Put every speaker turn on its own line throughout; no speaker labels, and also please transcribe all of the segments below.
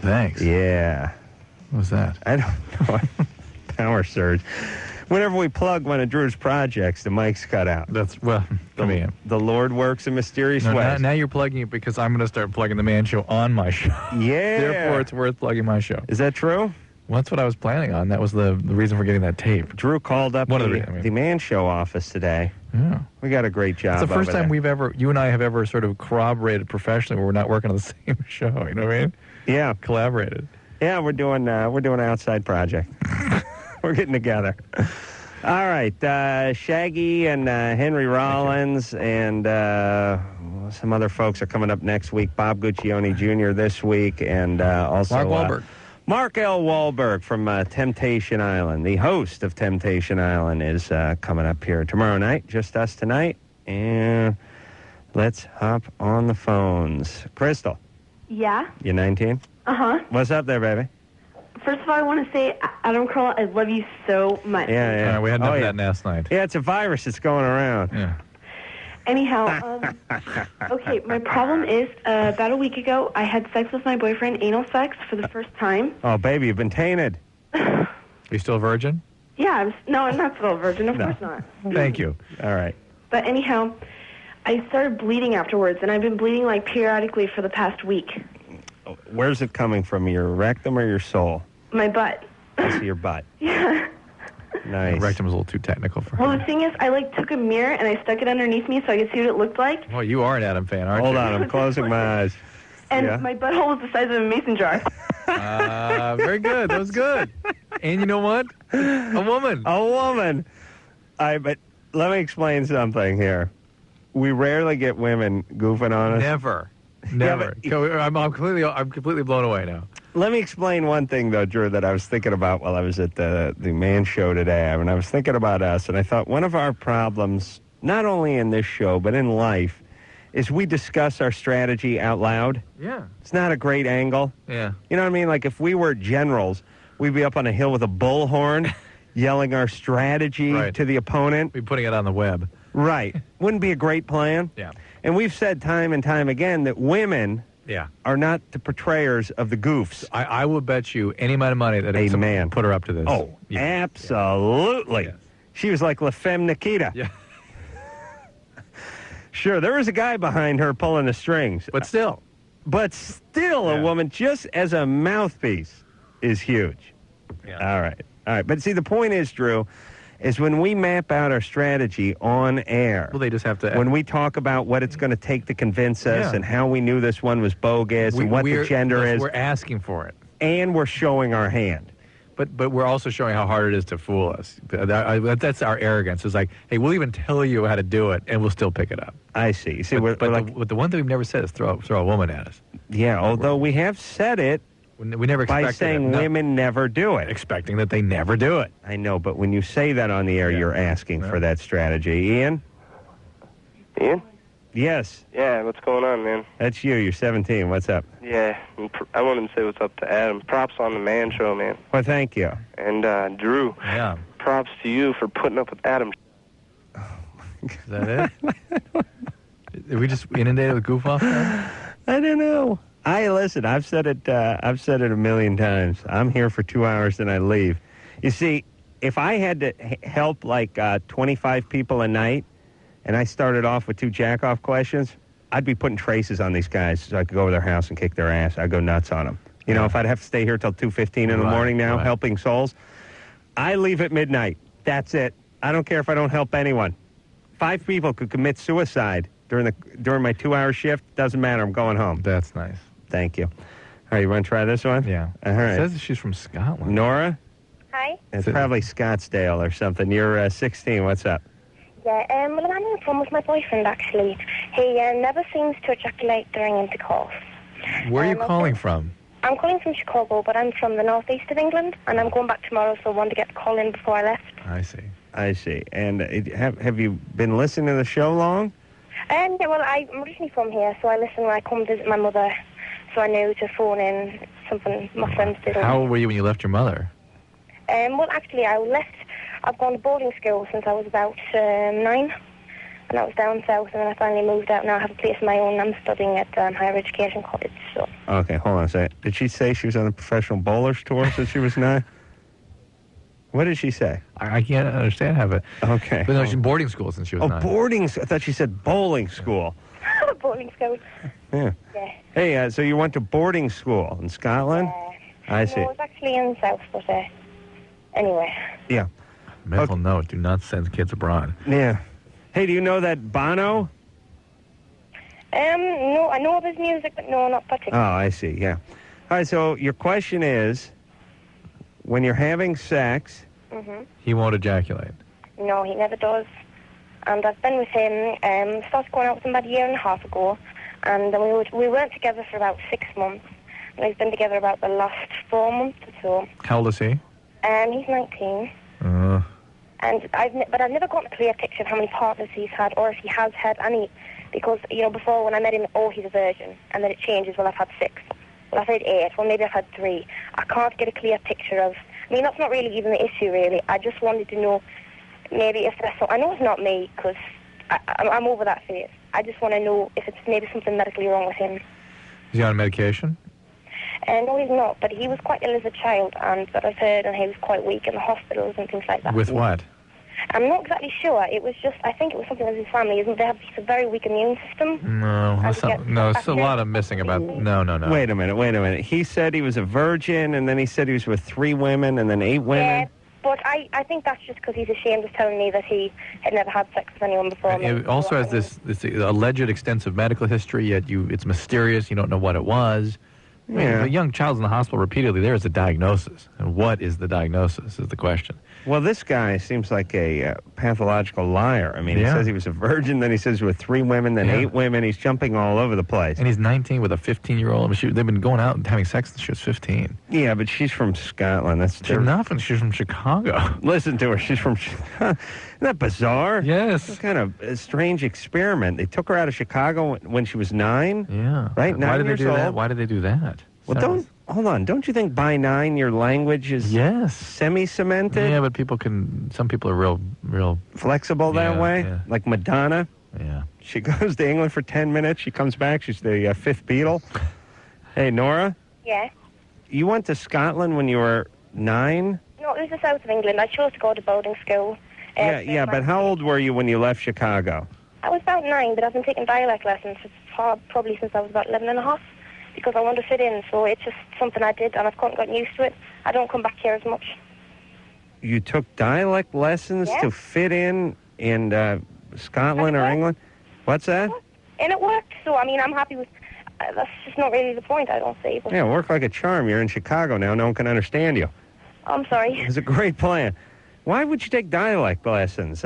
Thanks.
Yeah.
What was that?
I don't know. Power surge. Whenever we plug one of Drew's projects, the mic's cut out.
That's, well,
the Lord works in mysterious ways.
Now you're plugging it because I'm going to start plugging the Man Show on my show.
Yeah.
Therefore, it's worth plugging my show.
Is that true?
Well, that's what I was planning on. That was the reason for getting that tape.
Drew called up the Man Show office today.
Yeah.
We got a great job.
It's the first time you and I have ever sort of corroborated professionally where we're not working on the same show. You know what I mean?
Yeah.
Collaborated.
Yeah, we're doing an outside project. We're getting together. All right, Shaggy and Henry Rollins and some other folks are coming up next week. Bob Guccione Jr. this week, and also
Mark Wahlberg.
Mark L. Wahlberg from Temptation Island, the host of Temptation Island, is coming up here tomorrow night. Just us tonight, and let's hop on the phones. Crystal.
Yeah?
You 19?
Uh-huh.
What's up there, baby?
First of all, I want to say, Adam Carolla, I love you so much.
Yeah.
We had enough of that last night.
Yeah, it's a virus that's going around.
Yeah.
Anyhow, okay, my problem is, about a week ago, I had sex with my boyfriend, anal sex, for the first time.
Oh, baby, you've been tainted.
Are you still a virgin?
Yeah, I'm not still a virgin, of course not.
Thank you.
All right.
But anyhow, I started bleeding afterwards, and I've been bleeding, like, periodically for the past week.
Where's it coming from, your rectum or your soul?
My butt.
I see your butt.
Yeah.
Nice.
The rectum was a little too technical for her.
Well, the thing is, I, took a mirror, and I stuck it underneath me so I could see what it looked like.
Well, you are an Adam fan, aren't you?
Hold on, I'm closing my eyes.
And my butthole was the size of a mason jar.
Very good. That was good. And you know what? A woman.
But let me explain something here. We rarely get women goofing on us.
Never.
Yeah,
I'm completely blown away now.
Let me explain one thing, though, Drew, that I was thinking about while I was at the Man Show today. I was thinking about us, and I thought one of our problems, not only in this show, but in life, is we discuss our strategy out loud.
Yeah.
It's not a great angle.
Yeah.
You know what I mean? Like, if we were generals, we'd be up on a hill with a bullhorn yelling our strategy to the opponent.
We'd be putting it on the web.
Right. Wouldn't be a great plan?
Yeah.
And we've said time and time again that women are not the portrayers of the goofs.
I will bet you any amount of money that a man put her up to this.
Oh, yeah. Absolutely. Yeah. She was like La Femme Nikita.
Yeah.
Sure, there was a guy behind her pulling the strings.
But still.
A woman, just as a mouthpiece, is huge.
Yeah.
All right. But see, the point is, Drew, is when we map out our strategy on air.
Well, they just have to.
When we talk about what it's going to take to convince us and how we knew this one was bogus and what the gender is.
We're asking for it.
And we're showing our hand.
But we're also showing how hard it is to fool us. That's our arrogance. It's like, hey, we'll even tell you how to do it, and we'll still pick it up.
I see. See,
but the one thing we've never said is throw a woman at us.
Yeah, although we have said it.
We never expected
by saying women never do it.
Expecting that they never do it.
I know, but when you say that on the air, you're asking for that strategy. Ian?
Ian?
Yes.
Yeah, what's going on, man?
That's you. You're 17. What's up?
Yeah, I wanted to say what's up to Adam. Props on the Man Show, man.
Well, thank you.
And Drew, props to you for putting up with Adam.
Is that it? Are we just inundated with goof off now?
I don't know. Listen, I've said it a million times. I'm here for 2 hours and I leave. You see, if I had to help 25 people a night, and I started off with 2 jack-off questions, I'd be putting traces on these guys so I could go over their house and kick their ass. I'd go nuts on them. You know, if I'd have to stay here till 2:15 in the morning now helping souls, I leave at midnight. That's it. I don't care if I don't help anyone. 5 people could commit suicide during my 2-hour shift. Doesn't matter. I'm going home.
That's nice.
Thank you. All right, you want to try this one?
Yeah.
All right.
It says she's from Scotland.
Nora?
Hi.
It's probably Scottsdale or something. You're 16. What's up?
Yeah, well, I'm having a problem with my boyfriend, actually. He never seems to ejaculate during intercourse.
Where are you calling from?
I'm calling from Chicago, but I'm from the northeast of England, and I'm going back tomorrow, so I wanted to get the call in before I left.
I see. And have you been listening to the show long?
Yeah, well, I'm originally from here, so I listen when I come visit my mother, so I knew to phone in something my friends did.
How old were you when you left your mother?
Well, actually, I've gone to boarding school since I was about 9, and and I was down south, and then I finally moved out. Now I have a place of my own. I'm studying at higher education college. So.
Okay, hold on a second. Did she say she was on a professional bowler's tour since she was 9? What did she say?
I can't understand how it.
Okay.
But no, she's in boarding school since she was 9.
Boarding. I thought she said bowling school.
Boarding school.
Yeah.
Yeah.
Hey, so you went to boarding school in Scotland? I see.
No, it was actually in the south, but anyway.
Yeah.
Mental note: do not send kids abroad.
Yeah. Hey, do you know that Bono?
No, I know of his music, but no, not
Oh,
particularly.
I see. Yeah. All right. So your question is, when you're having sex,
He won't ejaculate.
No, he never does. And I've been with him, started going out with him about a year and a half ago, and we weren't together for about 6 months. And we've been together about the last 4 months or so.
How old is he?
He's 19. And I've never gotten a clear picture of how many partners he's had, or if he has had any. Because, before when I met him, he's a virgin. And then it changes, well, I've had 6. Well, I've had 8. Well, maybe I've had 3. I can't get a clear picture of... that's not really even the issue, really. I just wanted to know maybe if there's... I know it's not me, because I'm over that phase. I just want to know if it's maybe something medically wrong with him.
Is he on medication?
No, he's not. But he was quite ill as a child, and that I've heard, and he was quite weak in the hospitals and things like that.
With what?
I'm not exactly sure. It was just, I think it was something with his family. They have a very weak immune system.
No, it's a lot of missing about... No.
Wait a minute. He said he was a virgin, and then he said he was with 3 women, and then 8 women.
Yeah, but I think that's just because he's ashamed of telling me that he had never had sex with anyone before.
It also has this alleged extensive medical history, yet it's mysterious. You don't know what it was.
Yeah.
The young child's in the hospital repeatedly. There is a diagnosis. And what is the diagnosis is the question.
Well, this guy seems like a pathological liar. He
Yeah.
says he was a virgin, then he says he was with 3 women, then 8 women. He's jumping all over the place.
And he's 19 with a 15-year-old. They've been going out and having sex since she was 15.
Yeah, but she's from Scotland.
She's not from... She's from Chicago.
Listen to her. She's from... Isn't that bizarre?
Yes.
It's kind of a strange experiment. They took her out of Chicago when she was 9.
Yeah.
Right? 9
Why did they
years
do
old.
that? Why did they do that?
Well, hold on. Don't you think by 9 your language is semi-cemented?
Yeah, but some people are real
flexible that way?
Yeah.
Like Madonna?
Yeah.
She goes to England for 10 minutes. She comes back. She's the 5th Beatle. Hey, Nora?
Yeah?
You went to Scotland when you were 9?
No, it was the south of England. I chose to go to boarding school.
Yeah, but how old were you when you left Chicago?
I was about 9, but I've been taking dialect lessons probably since I was about 11 and a half. Because I want to fit in, so it's just something I did, and I've gotten used to it. I don't come back here as much.
You took dialect lessons to fit in Scotland or England? What's that?
And it worked, so, I'm happy with... that's just not really the point, I don't see. But...
Yeah, it worked like a charm. You're in Chicago now. No one can understand you.
I'm sorry.
It was a great plan. Why would you take dialect lessons?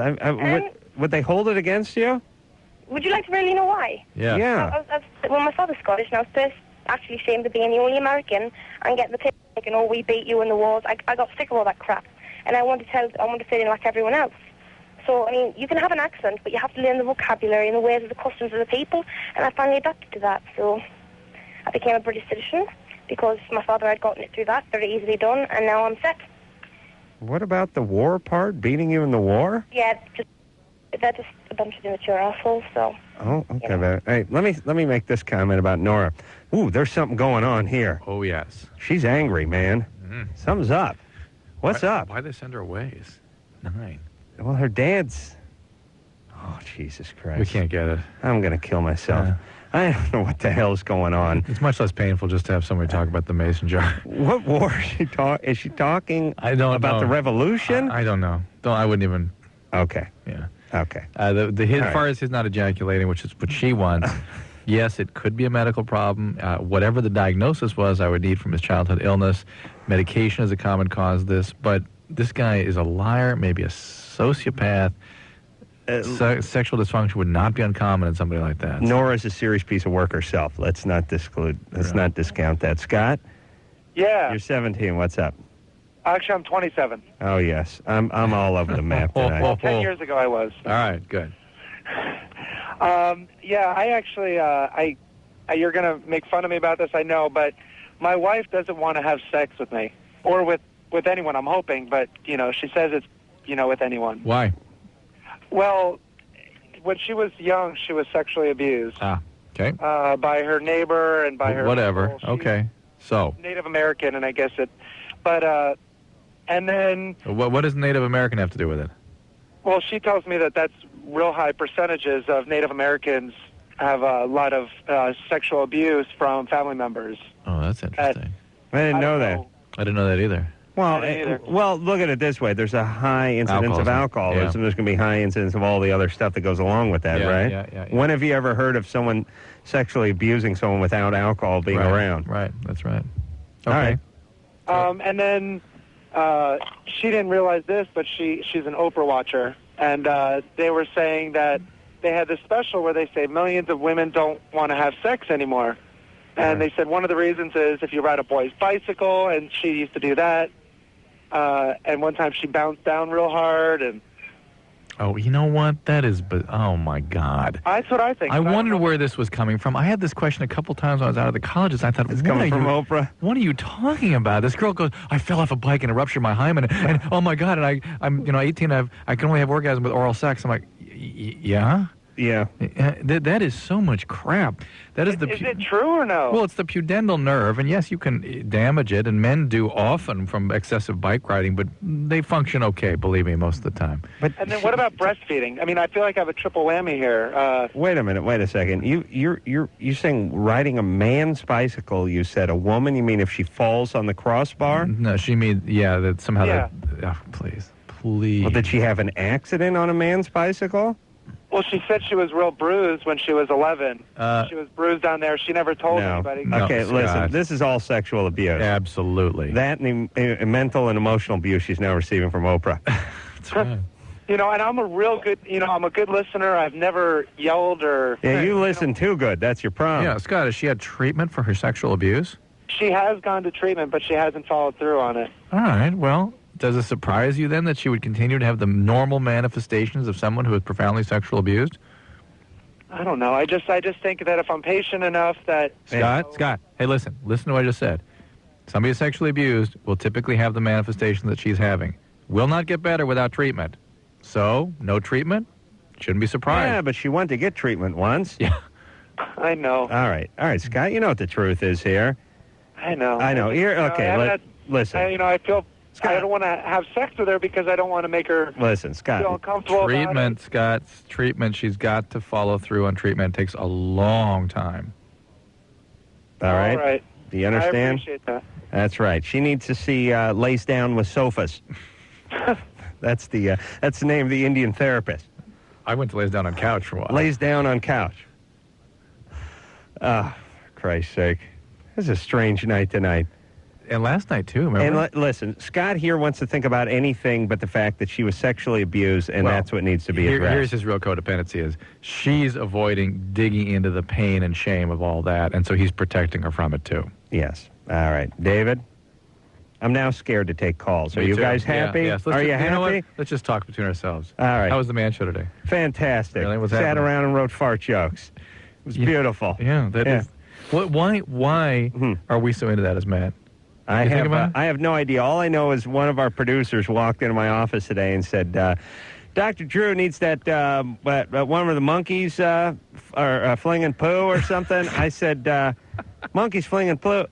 Would they hold it against you?
Would you like to really know why?
Yeah.
Well, my father's Scottish, and I was actually ashamed of being the only American and getting the pick, we beat you in the wars. I got sick of all that crap, and I wanted to fit in like everyone else. So, you can have an accent, but you have to learn the vocabulary and the ways of the customs of the people, and I finally adapted to that. So I became a British citizen because my father had gotten it through that, very easily done, and now I'm set.
What about the war part? Beating you in the war?
Yeah, they're just a bunch of immature assholes, so...
Oh, okay. Hey, let me make this comment about Nora. Ooh, there's something going on here.
Oh, yes.
She's angry, man. Something's up. What's up?
Why'd they send her away? It's 9.
Well, her dad's... Oh, Jesus Christ.
We can't get it.
I'm going to kill myself. I don't know what the hell's going on.
It's much less painful just to have somebody talk about the mason jar.
What war is she talking? Is she talking about the revolution?
I don't know. I wouldn't even...
Okay.
Yeah.
Okay.
As far as his not ejaculating, which is what she wants, yes, it could be a medical problem. Whatever the diagnosis was, I would need from his childhood illness. Medication is a common cause of this, but this guy is a liar, maybe a sociopath. Sexual dysfunction would not be uncommon in somebody like that.
Nora's a serious piece of work herself. Let's not discount that. Scott?
Yeah.
You're 17. What's up?
Actually, I'm 27.
Oh, yes. I'm all over the map tonight.
Well, 10 years ago I was.
All right, good.
Yeah, I actually, you're going to make fun of me about this, I know, but my wife doesn't want to have sex with me, or with anyone, I'm hoping, but, she says it's, with anyone.
Why?
Well, when she was young, she was sexually abused.
Ah, okay.
By her neighbor and by her
whatever.
uncle. She's
Okay. So.
Native American, and I guess it. But and then.
What does Native American have to do with it?
Well, she tells me that that's real high percentages of Native Americans have a lot of sexual abuse from family members.
Oh, that's interesting.
I didn't know that.
I didn't know that either.
Well, look at it this way. There's a high incidence of alcoholism.
Yeah.
There's going to be high incidence of all the other stuff that goes along with that, right?
Yeah.
When have you ever heard of someone sexually abusing someone without alcohol being around?
Right, that's right. Okay.
All right.
And then she didn't realize this, but she's an Oprah watcher, and they were saying that they had this special where they say millions of women don't want to have sex anymore. And they said one of the reasons is if you ride a boy's bicycle, and she used to do that. And one time she bounced down real hard, and
Oh, you know what? That is, oh my God.
that's what I think.
I wondered where this was coming from. I had this question a couple times when I was out of the colleges. I thought,
It's coming from Oprah.
What are you talking about? This girl goes, I fell off a bike and it ruptured my hymen, and oh my God, and I'm 18. I can only have orgasm with oral sex. I'm like, yeah.
Yeah.
That is so much crap. That is
Is it true or no?
Well, it's the pudendal nerve, and yes, you can damage it, and men do often from excessive bike riding, but they function okay, believe me, most of the time.
And then what about breastfeeding? I mean, I feel like I have a triple whammy here.
Wait a minute. Wait a second. You're saying riding a man's bicycle? You said a woman? You mean if she falls on the crossbar?
No, she means that somehow.
Yeah.
Please.
Well, did she have an accident on a man's bicycle?
Well, she said she was real bruised when she was 11. She was bruised down there. She never told anybody.
Okay,
No,
listen.
Scott.
This is all sexual abuse.
Absolutely.
That and the mental and emotional abuse she's now receiving from Oprah.
That's right.
And I'm a real good, I'm a good listener. I've never yelled or...
Yeah, you listen too good. That's your problem.
Yeah, Scott, has she had treatment for her sexual abuse?
She has gone to treatment, but she hasn't followed through on it.
All right, well... Does it surprise you then that she would continue to have the normal manifestations of someone who is profoundly sexual abused?
I don't know. I just think that if I'm patient enough that...
Scott, hey, listen to what I just said. Somebody who's sexually abused will typically have the manifestations that she's having. Will not get better without treatment. So, no treatment? Shouldn't be surprised.
Yeah, but she went to get treatment once.
Yeah.
I know.
All right, Scott, you know what the truth is here.
I know.
Okay, listen.
I feel... Scott, I don't want to have sex with her because I don't want to make her feel uncomfortable
treatment, Scott, treatment. She's got to follow through on treatment. It takes a long time.
All right.
All right.
Do you understand?
I appreciate that.
That's right. She needs to see Lace Down with Sofas. That's the name of the Indian therapist.
I went to Lays Down on Couch for a while.
Lays Down on Couch. Ah, for Christ's sake. This is a strange night tonight.
And last night, too, remember?
And listen, Scott here wants to think about anything but the fact that she was sexually abused, and that's what needs to be addressed.
Here's his real codependency is she's avoiding digging into the pain and shame of all that, and so he's protecting her from it, too.
Yes. All right. David, I'm now scared to take calls. Are you guys happy?
Yes.
Are you happy?
You know what? Let's just talk between ourselves.
All right.
How was the man show today?
Fantastic.
Really? What's
Sat
happening?
around and wrote fart jokes. It was beautiful.
Yeah, that is. Why are we so into that as men?
I have no idea. All I know is one of our producers walked into my office today and said, Dr. Drew needs that, one of the monkeys are flinging poo or something. I said, monkeys flinging poo.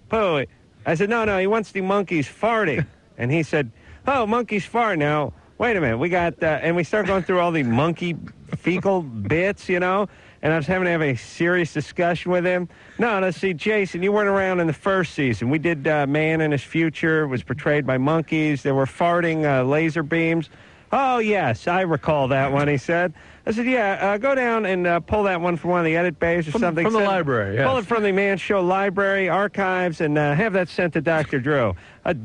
I said, no, he wants the monkeys farting. And he said, oh, monkeys fart. Now, wait a minute. We got, and we start going through all the monkey fecal bits, and I was having to have a serious discussion with him. No, let's see, Jason, you weren't around in the first season. We did Man in His Future, was portrayed by monkeys. They were farting laser beams. Oh, yes, I recall that one, he said. I said, yeah, go down and pull that one from one of the edit bays or something.
From the library, yes.
Pull it from the Man Show library, archives, and have that sent to Dr. Drew.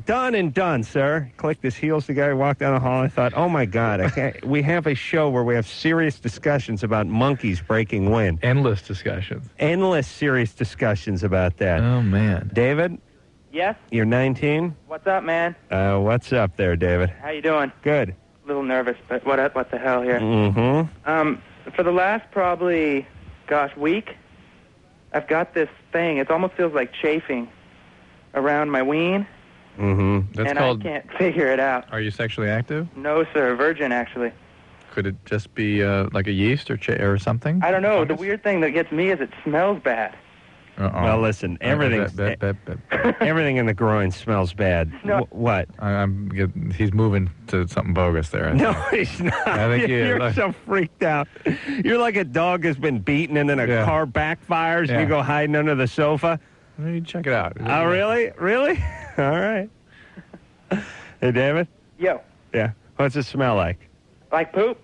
Done and done, sir. Clicked his heels together, walked down the hall. I thought, oh, my God, we have a show where we have serious discussions about monkeys breaking wind.
Endless discussions.
Endless serious discussions about that.
Oh, man.
David?
Yes?
You're 19?
What's up, man?
What's up there, David?
How you doing?
Good.
A little nervous, but what the hell here?
Mm-hmm.
For the last probably, week, I've got this thing. It almost feels like chafing around my ween.
Mm-hmm.
That's
and
called...
I can't figure it out.
Are you sexually active?
No, sir. Virgin, actually.
Could it just be like a yeast or something?
I don't know.
Fungus?
The weird thing that gets me is it smells bad.
Uh-oh.
Well, listen, everything's, everything in the groin smells bad.
No.
What?
He's moving to something bogus there.
No, he's not.
I think
You're so freaked out. You're like a dog has been beaten and then a car backfires and you go hiding under the sofa.
Maybe check it out.
Oh, really? Really? All right. Hey, David?
Yo.
Yeah. What's it smell like?
Like poop?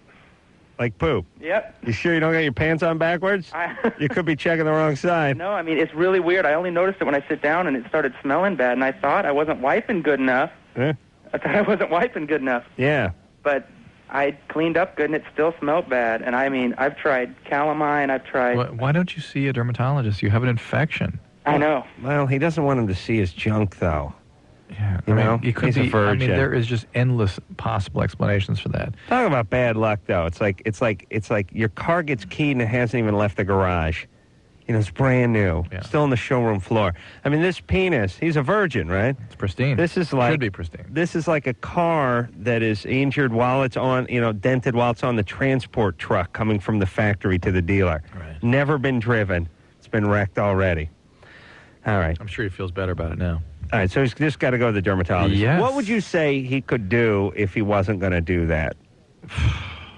Like poop.
Yep.
You sure you don't got your pants on backwards? You could be checking the wrong side.
No, I mean, it's really weird. I only noticed it when I sit down and it started smelling bad, and I thought I wasn't wiping good enough.
Yeah.
I thought I wasn't wiping good enough.
Yeah.
But I cleaned up good, and it still smelled bad. And, I mean, I've tried calamine. I've tried...
Why don't you see a dermatologist? You have an infection.
I know.
Well, he doesn't want him to see his junk, though.
Yeah,
You know,
it could
he's a
be. I mean,
virgin.
there is just endless possible explanations for that.
Talk about bad luck, though. It's like your car gets keyed and it hasn't even left the garage. You know, it's brand new, still on the showroom floor. I mean, this penis, he's a virgin, right?
It's pristine.
This is like
should be pristine.
This is like a car that is injured while it's on, dented while it's on the transport truck coming from the factory to the dealer.
Right.
Never been driven. It's been wrecked already. All right.
I'm sure he feels better about it now.
All right, so he's just got to go to the dermatologist.
Yes.
What would you say he could do if he wasn't going to do that?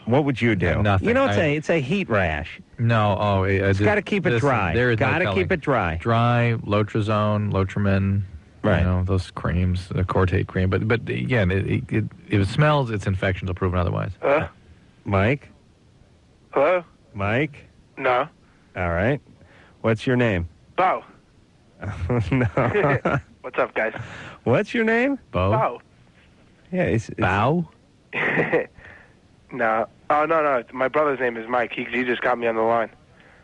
What would you do?
Nothing.
You know, it's a heat rash.
No,
It's got to keep it dry.
There is
got to
no
keep it dry.
Dry, Lotrazone, Lotramin,
right?
Those creams, the Cortate cream. But again, if it smells, it's infections will prove otherwise.
Mike?
Hello?
Mike?
No.
All right. What's your name?
Bo.
No.
What's up, guys?
What's your name?
Bo?
Bo.
Yeah, it's
Bow?
No. Oh, no. My brother's name is Mike. He just got me on the line.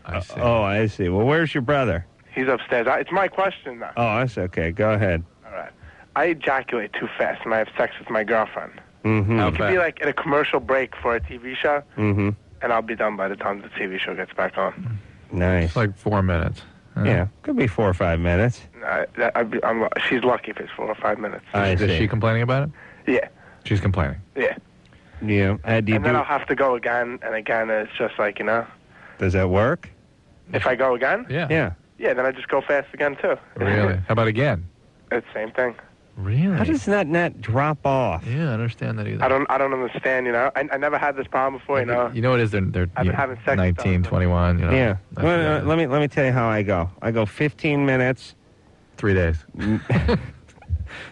I see.
Oh, I see. Well, where's your brother?
He's upstairs. It's my question, though.
Oh, that's okay. Go ahead.
All right. I ejaculate too fast when I have sex with my girlfriend.
Mm-hmm.
How
It could
fast?
be like at a commercial break for a TV show,
Mm-hmm.
and I'll be done by the time the TV show gets back on.
Nice.
It's like 4 minutes.
Yeah, could be 4 or 5 minutes.
She's lucky if it's 4 or 5 minutes.
I see.
Is she complaining about it?
Yeah.
She's complaining.
Yeah.
Yeah.
And then I'll have to go again, and again, it's just like,
Does that work?
if I go again,
Yeah.
yeah, then I just go fast again, too.
Really? How about again?
It's the same thing.
Really?
How does that not drop off?
Yeah, I don't understand that either.
I don't understand, I never had this problem before,
You know what it is? They're
I've been having sex
19,
with
21,
Yeah.
That's
Well,
it.
let me tell you how I go. I go 15 minutes,
3 days.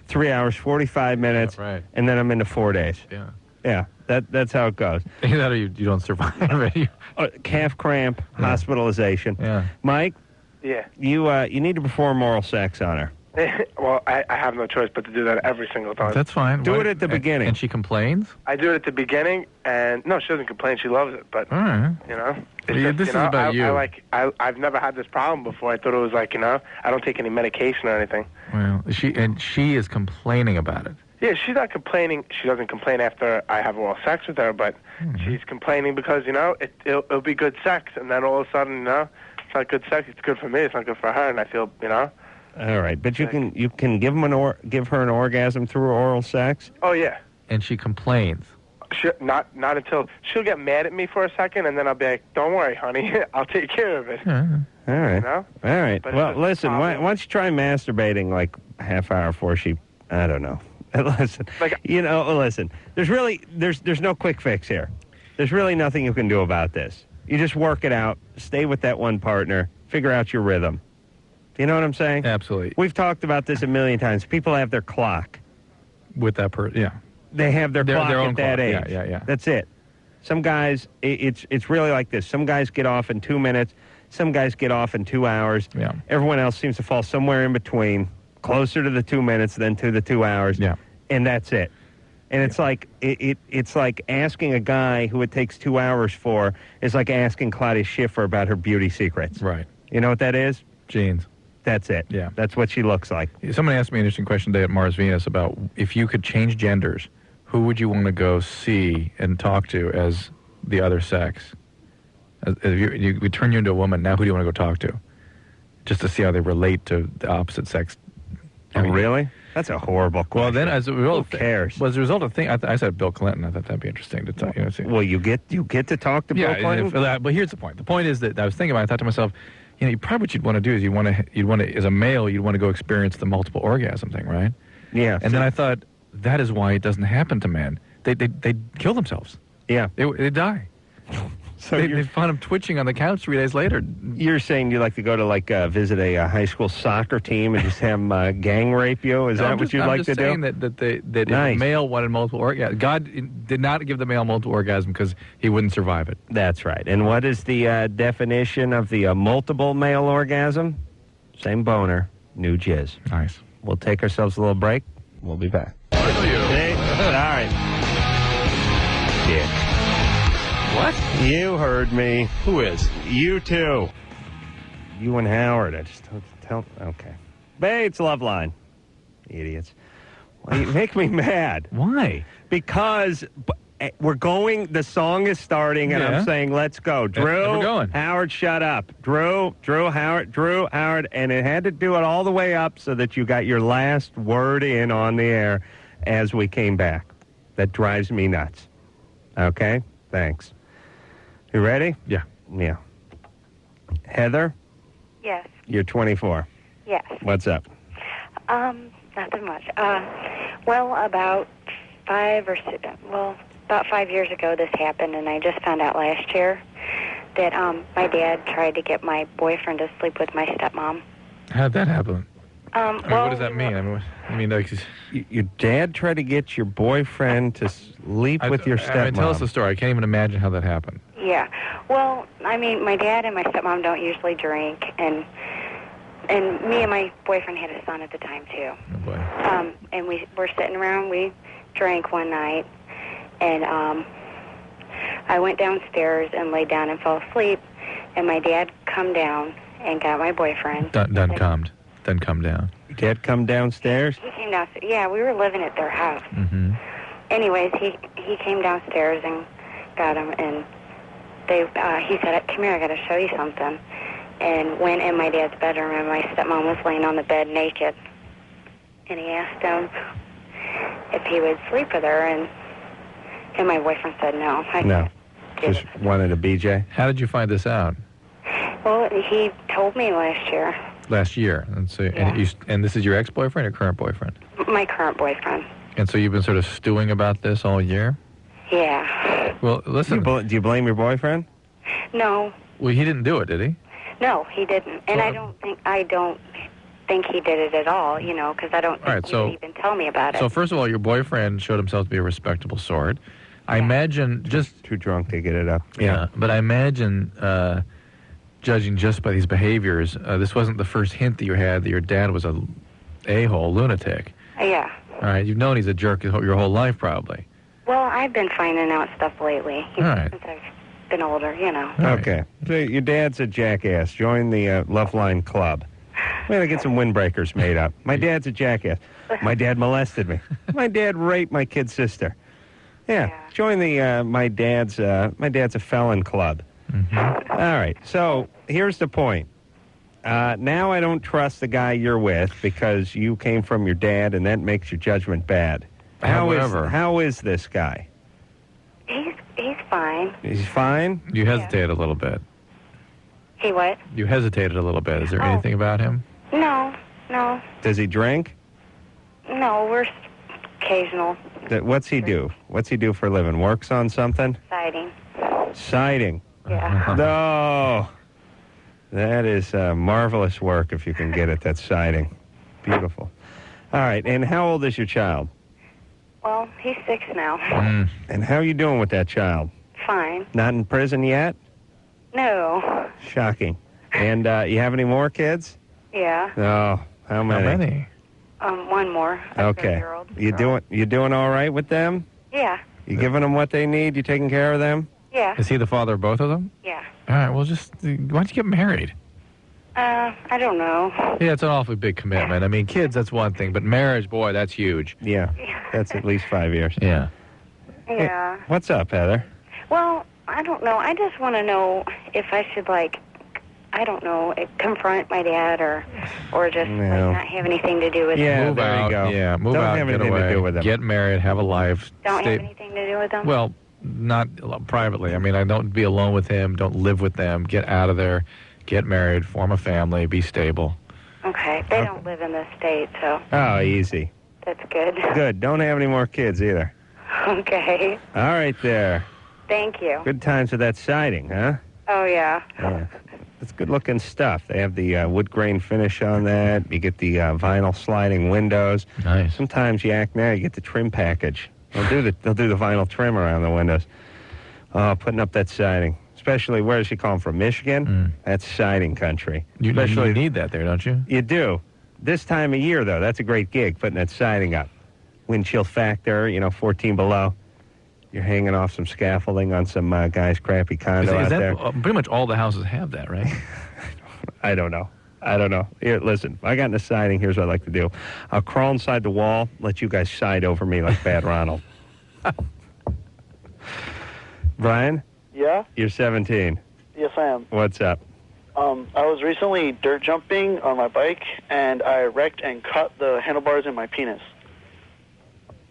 3 hours, 45 minutes,
Right.
and then I'm into 4 days.
Yeah.
Yeah, that's how it goes.
Either that or you don't survive it.
Calf cramp, hospitalization.
Yeah.
Mike,
Yeah.
you need to perform oral sex on her.
Well, I have no choice but to do that every single time.
That's fine.
Do it at the beginning.
And she complains?
I do it at the beginning, and no, she doesn't complain. She loves it, but
All right.
it's
Yeah,
just,
this is about you.
I've never had this problem before. I thought it was like, I don't take any medication or anything.
Well, she is complaining about it.
Yeah, she's not complaining. She doesn't complain after I have oral sex with her, but she's complaining because it'll be good sex, and then all of a sudden, it's not good sex. It's good for me. It's not good for her, and I feel,
All right, but you can give her an orgasm through oral sex.
Oh yeah.
And she complains.
Not until she'll get mad at me for a second, and then I'll be like, "Don't worry, honey, I'll take care of it."
Yeah.
All right.
All
right.
But
Well,
it's just
listen.
a
Why
problem.
don't you try masturbating like a half hour before she? I don't know. Listen. Listen. There's no quick fix here. There's really nothing you can do about this. You just work it out. Stay with that one partner. Figure out your rhythm. You know what I'm saying?
Absolutely.
We've talked about this a million times. People have their clock.
With that person, yeah.
They have their clock
their own
at that
clock.
age.
Yeah.
That's it. Some guys, it's really like this. Some guys get off in 2 minutes. Some guys get off in 2 hours.
Yeah.
Everyone else seems to fall somewhere in between, closer to the 2 minutes than to the 2 hours.
Yeah.
And that's it. And it's like it's like asking a guy who it takes 2 hours for is like asking Claudia Schiffer about her beauty secrets.
Right.
You know what that is?
Jeans.
That's it.
Yeah.
That's what she looks like.
Somebody asked me an interesting question today at Mars Venus about if you could change genders, who would you want to go see and talk to as the other sex? If we turn you into a woman, now who do you want to go talk to? Just to see how they relate to the opposite sex.
Oh, really? That's a horrible question.
Well, then as a result,
who cares?
Was a result of thing. I said Bill Clinton. I thought that'd be interesting to tell you. See.
Well, you get to talk to Bill Clinton.
But here's the point. The point is that I was thinking about it, I thought to myself, you probably what you'd want to do is you'd want to as a male, you'd want to go experience the multiple orgasm thing, right?
Yeah.
And then I thought that is why it doesn't happen to men. They kill themselves.
Yeah.
They die. So they find them twitching on the couch 3 days later.
You're saying you like to go to visit a high school soccer team and just have them gang rape you? Is that what you'd like to do?
I'm just saying that
Nice.
if a male wanted multiple orgasms, God did not give the male multiple orgasm because he wouldn't survive it.
That's right. And what is the definition of the multiple male orgasm? Same boner, new jizz.
Nice.
We'll take ourselves a little break. We'll be back. See? All right. Yeah.
What?
You heard me.
Who is?
You too. You and Howard. I just don't tell. Okay. Bates Loveline. Idiots. Well, you make me mad.
Why?
Because we're going. The song is starting, and I'm saying, "Let's go, Drew."
We're going.
Howard, shut up. Drew, Howard, and it had to do it all the way up so that you got your last word in on the air as we came back. That drives me nuts. Okay. Thanks. You ready?
Yeah.
Yeah. Heather,
Yes.
you're 24.
Yes.
What's up?
Nothing much. About 5 years ago this happened, and I just found out last year that my dad tried to get my boyfriend to sleep with my stepmom.
How'd that happen? What does that mean?
Your dad tried to get your boyfriend to sleep with your stepmom.
Tell us the story. I can't even imagine how that happened.
Yeah. Well, my dad and my stepmom don't usually drink, and me and my boyfriend had a son at the time, too.
Oh, boy.
And we were sitting around. We drank one night, and I went downstairs and laid down and fell asleep, and my dad come down and got my boyfriend.
Then come down.
Your dad come downstairs?
He came downstairs. Yeah, we were living at their house.
Mm-hmm.
Anyways, he came downstairs and got him, and he said, "Come here, I got to show you something." And went in my dad's bedroom, and my stepmom was laying on the bed naked. And he asked him if he would sleep with her, and my boyfriend said no.
No. Just wanted a BJ?
How did you find this out?
Well, he told me last year.
Last year. And so,
Yeah.
and this is your ex-boyfriend or current boyfriend?
My current boyfriend.
And so you've been sort of stewing about this all year?
Yeah.
Well, listen.
Do you blame your boyfriend?
No.
Well, he didn't do it, did he?
No, he didn't. And
Well,
I don't think he did it at all, because I don't think he would even tell me about it.
So first of all, your boyfriend showed himself to be a respectable sort. I imagine just
too drunk to get it up.
Yeah, but I imagine judging just by these behaviors, this wasn't the first hint that you had that your dad was a-hole lunatic.
Yeah.
All right, you've known he's a jerk your whole life, probably.
Well, I've been finding out stuff lately.
All right.
Since I've been older,
Okay. So your dad's a jackass. Join the Loveline Club. We gotta get some windbreakers made up. My dad's a jackass. My dad molested me. My dad raped my kid sister. Yeah. Join the my dad's a felon club.
Mm-hmm.
All right. So here's the point. Now I don't trust the guy you're with because you came from your dad, and that makes your judgment bad. How is this guy?
He's fine.
He's fine?
You hesitate a little bit.
He what?
You hesitated a little bit. Is there anything about him?
No.
Does he drink?
No, we're occasional.
What's he do? What's he do for a living? Works on something?
Siding.
Siding.
Yeah.
No. That is marvelous work if you can get it. That's siding. Beautiful. All right. And how old is your child?
Well, he's 6 now.
And how are you doing with that child?
Fine.
Not in prison yet?
No.
Shocking. And you have any more kids?
Yeah.
Oh, how many?
How many?
One more.
Okay. You doing all right with them?
Yeah.
You giving them what they need? You taking care of them?
Yeah.
Is he the father of both of them?
Yeah.
All right, well, why don't you get married?
I don't know.
Yeah, it's an awfully big commitment. I mean, kids, that's one thing, but marriage, boy, that's huge.
Yeah. That's at least 5 years.
Yeah.
Yeah.
Hey, what's up, Heather?
Well, I don't know. I just want to know if I should,
I don't know, confront my dad or just not have anything to do with
Yeah,
Move
there
out.
you go.
Yeah, move
Don't
out,
have
get
anything
away,
to do with them.
get married, have a life.
Don't have anything to do with them?
Well, not privately. I mean, I don't be alone with him. Don't live with them. Get out of there. Get married. Form a family. Be stable.
Okay. They don't live in this state, so
Oh, easy.
that's good.
Good. Don't have any more kids either.
Okay.
All right there.
Thank you.
Good times with that siding, huh?
Oh, yeah.
Yeah. It's good-looking stuff. They have the wood grain finish on that. You get the vinyl sliding windows.
Nice.
Sometimes you act now, you get the trim package. They'll do the vinyl trim around the windows. Putting up that siding. Especially, where does she come from? Michigan? That's siding country.
You
Especially,
need that there, don't you?
you do. This time of year, though, that's a great gig, putting that siding up. Wind chill factor, 14 below. You're hanging off some scaffolding on some guy's crappy condo out there.
Pretty much all the houses have that, right?
I don't know. Here, listen, if I got in the siding, here's what I like to do. I'll crawl inside the wall, let you guys side over me like Bad Ronald. Brian,
Yeah?
you're 17.
Yes, I am.
What's up?
I was recently dirt jumping on my bike, and I wrecked and cut the handlebars in my penis.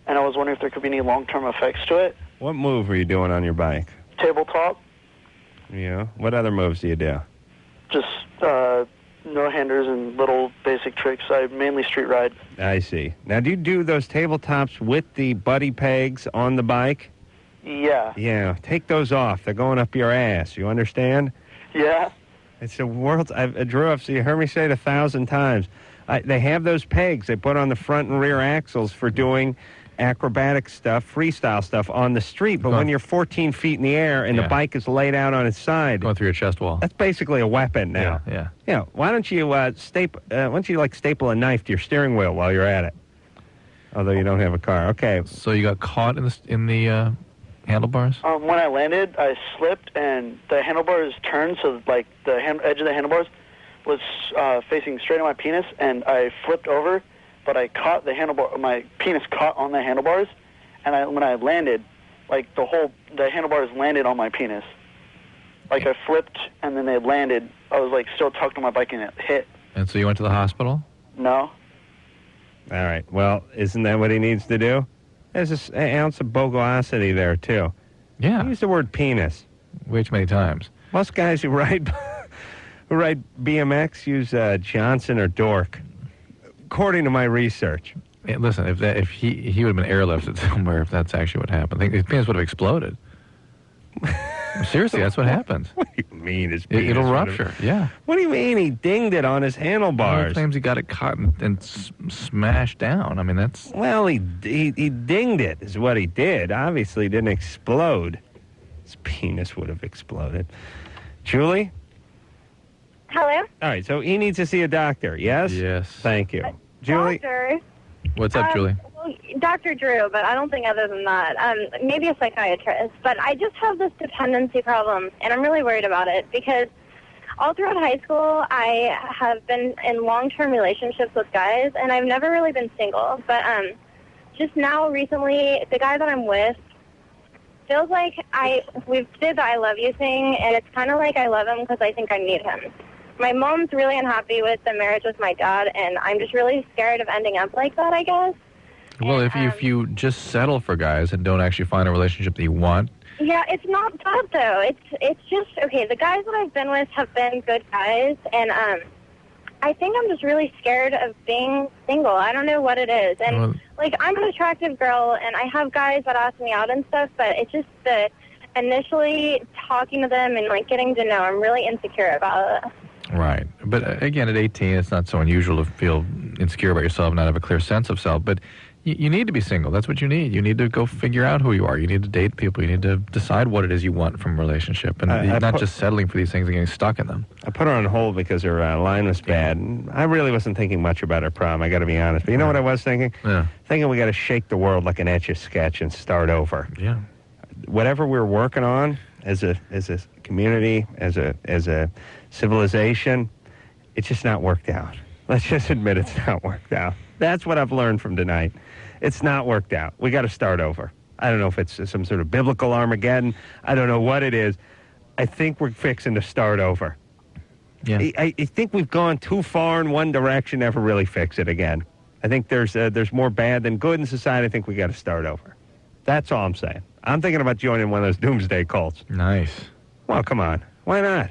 And I was wondering if there could be any long-term effects to it.
What move were you doing on your bike?
Tabletop,
Yeah. What other moves do you do?
just no-handers and little basic tricks. I mainly street ride.
I see. Now, do you do those tabletops with the buddy pegs on the bike?
Yeah.
Yeah. Take those off. They're going up your ass. You understand?
Yeah?
It's the world's... Drew, so you heard me say it 1,000 times. They have those pegs they put on the front and rear axles for doing acrobatic stuff, freestyle stuff on the street. But when you're 14 feet in the air and the bike is laid out on its side...
Going through your chest wall.
That's basically a weapon now.
Yeah.
Yeah. Why don't you staple a knife to your steering wheel while you're at it? Although you don't have a car. Okay.
So you got caught in the handlebars?
When I landed, I slipped, and the handlebars turned, so like the edge of the handlebars was facing straight at my penis, and I flipped over, but I caught the handlebar. My penis caught on the handlebars, and when I landed, like the handlebars landed on my penis. Like I flipped, and then they landed. I was like still tucked on my bike, and it hit.
And so you went to the hospital?
No.
All right. Well, isn't that what he needs to do? There's an ounce of bogosity there, too.
Yeah.
Use the word penis.
Way too many times.
Most guys who ride BMX use Johnson or Dork, according to my research.
Yeah, listen, if he would have been airlifted somewhere, if that's actually what happened, I think his penis would have exploded. Seriously, that's what happens.
What do you mean his penis?
It'll rupture, yeah.
What do you mean he dinged it on his handlebars?
He claims he got it caught and smashed down. I mean, that's...
Well, he dinged it is what he did. Obviously, it didn't explode. His penis would have exploded. Julie?
Hello?
All right, so he needs to see a doctor, yes?
Yes.
Thank you. Julie?
Doctor.
What's up, Julie?
Well, Dr. Drew, but I don't think other than that. Maybe a psychiatrist. But I just have this dependency problem, and I'm really worried about it because all throughout high school, I have been in long-term relationships with guys, and I've never really been single. But just now, recently, the guy that I'm with feels like we did the I love you thing, and it's kind of like I love him because I think I need him. My mom's really unhappy with the marriage with my dad, and I'm just really scared of ending up like that, I guess.
Well,
and,
if you just settle for guys and don't actually find a relationship that you want...
Yeah, it's not that, though. It's just, okay, the guys that I've been with have been good guys, and I think I'm just really scared of being single. I don't know what it is. And, I'm an attractive girl, and I have guys that ask me out and stuff, but it's just that initially talking to them and, getting to know, I'm really insecure about it.
Right. But again, at 18, it's not so unusual to feel insecure about yourself and not have a clear sense of self. But you need to be single. That's what you need. You need to go figure out who you are. You need to date people. You need to decide what it is you want from a relationship. And not just settling for these things and getting stuck in them.
I put her on hold because her line was bad. And I really wasn't thinking much about her problem, I got to be honest. But you know what I was thinking?
Yeah.
Thinking we got to shake the world like an Etch-a-Sketch and start over.
Yeah.
Whatever we're working on as a community, as a civilization, it's just not worked out. Let's just admit it's not worked out. That's what I've learned from tonight. It's not worked out. We got to start over. I don't know if it's some sort of biblical Armageddon. I don't know what it is. I think we're fixing to start over.
Yeah.
I think we've gone too far in one direction, never really fix it again. I think there's more bad than good in society. I think we got to start over. That's all I'm saying. I'm thinking about joining one of those doomsday cults.
Nice.
Well, come on. Why not?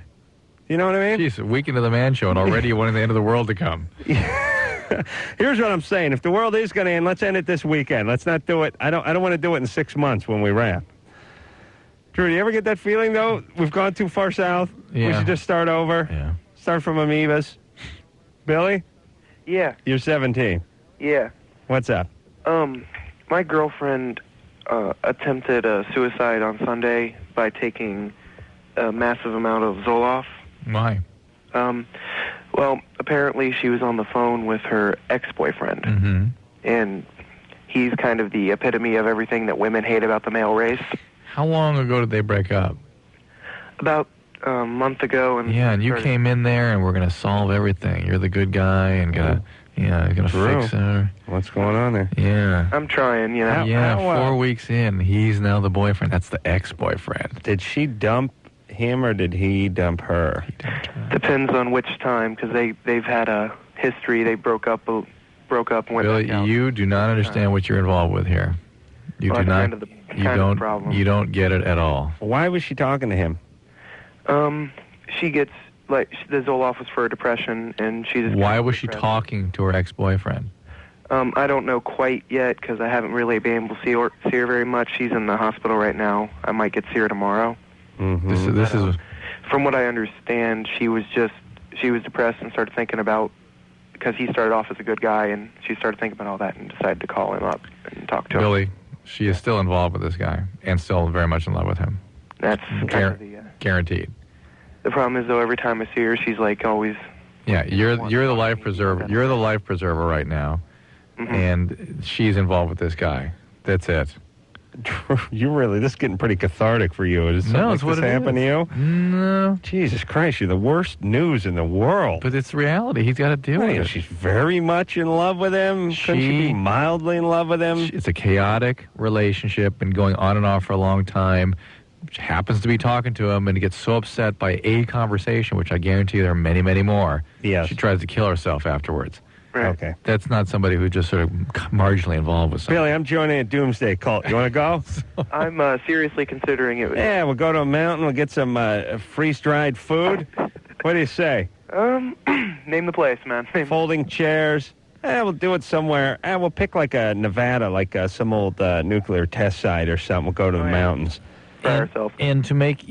You know what I mean?
Jeez, a week into the Man Show, and already you wanted the end of the world to come.
Here's what I'm saying. If the world is going to end, let's end it this weekend. Let's not do it. I don't want to do it in 6 months when we wrap. Drew, do you ever get that feeling, though? We've gone too far south.
Yeah.
We should just start over.
Yeah.
Start from amoebas. Billy?
Yeah.
You're 17.
Yeah.
What's up?
My girlfriend attempted suicide on Sunday by taking a massive amount of Zoloft.
Why?
Well, apparently she was on the phone with her ex-boyfriend,
Mm-hmm.
and he's kind of the epitome of everything that women hate about the male race.
How long ago did they break up?
About a month ago. And
you came in there and we're going to solve everything. You're the good guy and gonna fix her.
What's going on there?
Yeah.
I'm trying, you know.
How,
4 weeks in, he's now the boyfriend. That's the ex-boyfriend.
Did she dump him or did he dump her?
He dumped her.
Depends on which time, because they've had a history. They broke up and went
Billy,
back out.
you do not understand what you're involved with here. You
Well,
do
that's
not.
kind of the problem.
You don't get it at all.
Why was she talking to him?
She gets, the Zoloft was for depression, and she just...
Why was she
depressed.
talking to her ex-boyfriend?
I don't know quite yet, because I haven't really been able to see her very much. She's in the hospital right now. I might get to see her tomorrow.
Mm-hmm.
This is
From what I understand, she was depressed and started thinking about, because he started off as a good guy, and she started thinking about all that and decided to call him up and talk to him.
Billy. She is still involved with this guy and still very much in love with him.
That's kind of the...
Guaranteed.
The problem is, though, every time I see her, she's like always...
Yeah, you're the life preserver. You're the life preserver right now, and she's involved with this guy. That's it.
This is getting pretty cathartic for you. Is something
it's
like
what
this
it
happen to
is.
you?
No.
Jesus Christ, you're the worst news in the world.
But it's reality. He's got to deal with it.
She's very much in love with him. Couldn't she be mildly in love with him?
It's a chaotic relationship, been going on and off for a long time. She happens to be talking to him and gets so upset by a conversation, which I guarantee there are many, many more.
Yes.
She tries to kill herself afterwards.
Right.
Okay.
That's not somebody who just sort of marginally involved with something.
Billy, I'm joining a doomsday cult. You want to go?
I'm seriously considering it.
Yeah, we'll go to a mountain. We'll get some freeze-dried food. What do you say?
Name the place, man.
Folding chairs. We'll do it somewhere. We'll pick like a Nevada, like some old nuclear test site or something. We'll go to the mountains.
And to make,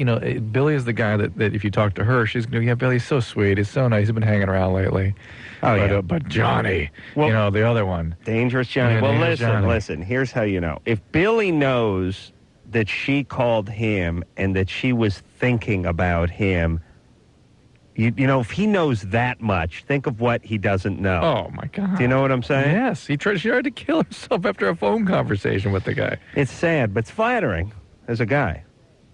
Billy is the guy that if you talk to her, she's going to, yeah, Billy's so sweet. He's so nice. He's been hanging around lately.
Oh, yeah.
But Johnny, the other one.
Dangerous Johnny.
Yeah,
well,
Dangerous
listen. Here's how you know. If Billy knows that she called him and that she was thinking about him, if he knows that much, think of what he doesn't know.
Oh, my God.
Do you know what I'm saying?
Yes. She tried to kill herself after a phone conversation with the guy.
It's sad, but it's flattering as a guy,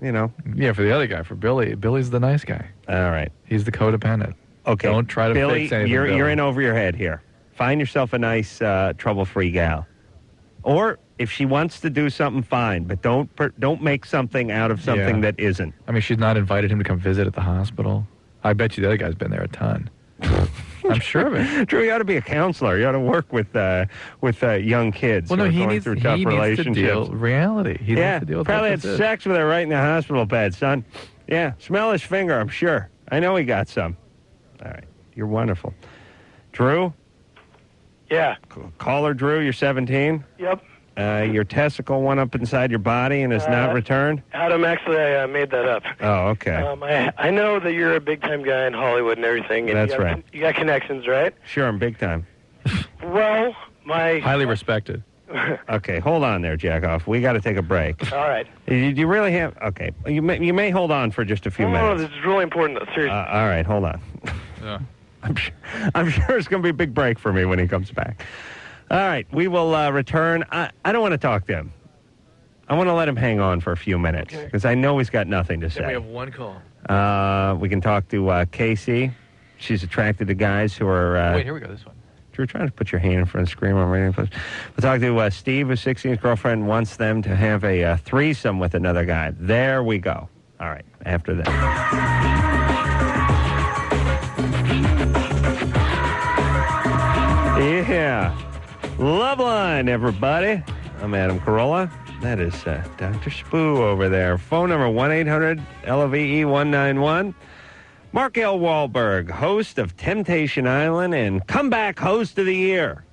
Yeah, for the other guy, for Billy. Billy's the nice guy.
All right.
He's the codependent.
Okay.
Don't try to fix anything,
you're
Billy.
in over your head here. Find yourself a nice, trouble-free gal. Or if she wants to do something, fine, but don't make something out of something that isn't.
I mean, she's not invited him to come visit at the hospital. I bet you the other guy's been there a ton. I'm sure of it.
Drew, you ought to be a counselor. You ought to work with young kids.
Well, no,
who are
he
going
needs,
through
he
tough
needs to
relationships.
deal reality. He needs to deal with
probably
what
had
this is.
sex with her right in the hospital bed, son. Yeah, smell his finger, I'm sure. I know he got some. All right, you're wonderful. Drew?
Yeah.
Caller Drew, you're 17?
Yep.
Your testicle went up inside your body and has not returned?
Adam, actually, I made that up.
Oh, okay.
I know that you're a big-time guy in Hollywood and everything. And
That's right.
You got connections, right?
Sure, I'm big time.
Well, my...
Highly respected.
Okay, hold on there, Jackoff. We got to take a break.
All right.
Do you really have... Okay, you may hold on for just a few minutes.
No, this is really important, though. Seriously.
All right, hold on.
Yeah.
I'm sure it's going to be a big break for me when he comes back. All right, we will return. I don't want to talk to him. I want to let him hang on for a few minutes because I know he's got nothing to say.
Then we have one call.
We can talk to Casey. She's attracted to guys who are...
Wait, here we go, this one.
Drew, trying to put your hand in front of the screen while I'm reading. We'll talk to Steve, whose 16th girlfriend wants them to have a threesome with another guy. There we go. All right, after that. Loveline, everybody. I'm Adam Carolla. That is Dr. Spoo over there. Phone number 1-800-LOVE-191. Mark L. Wahlberg, host of Temptation Island and comeback host of the year.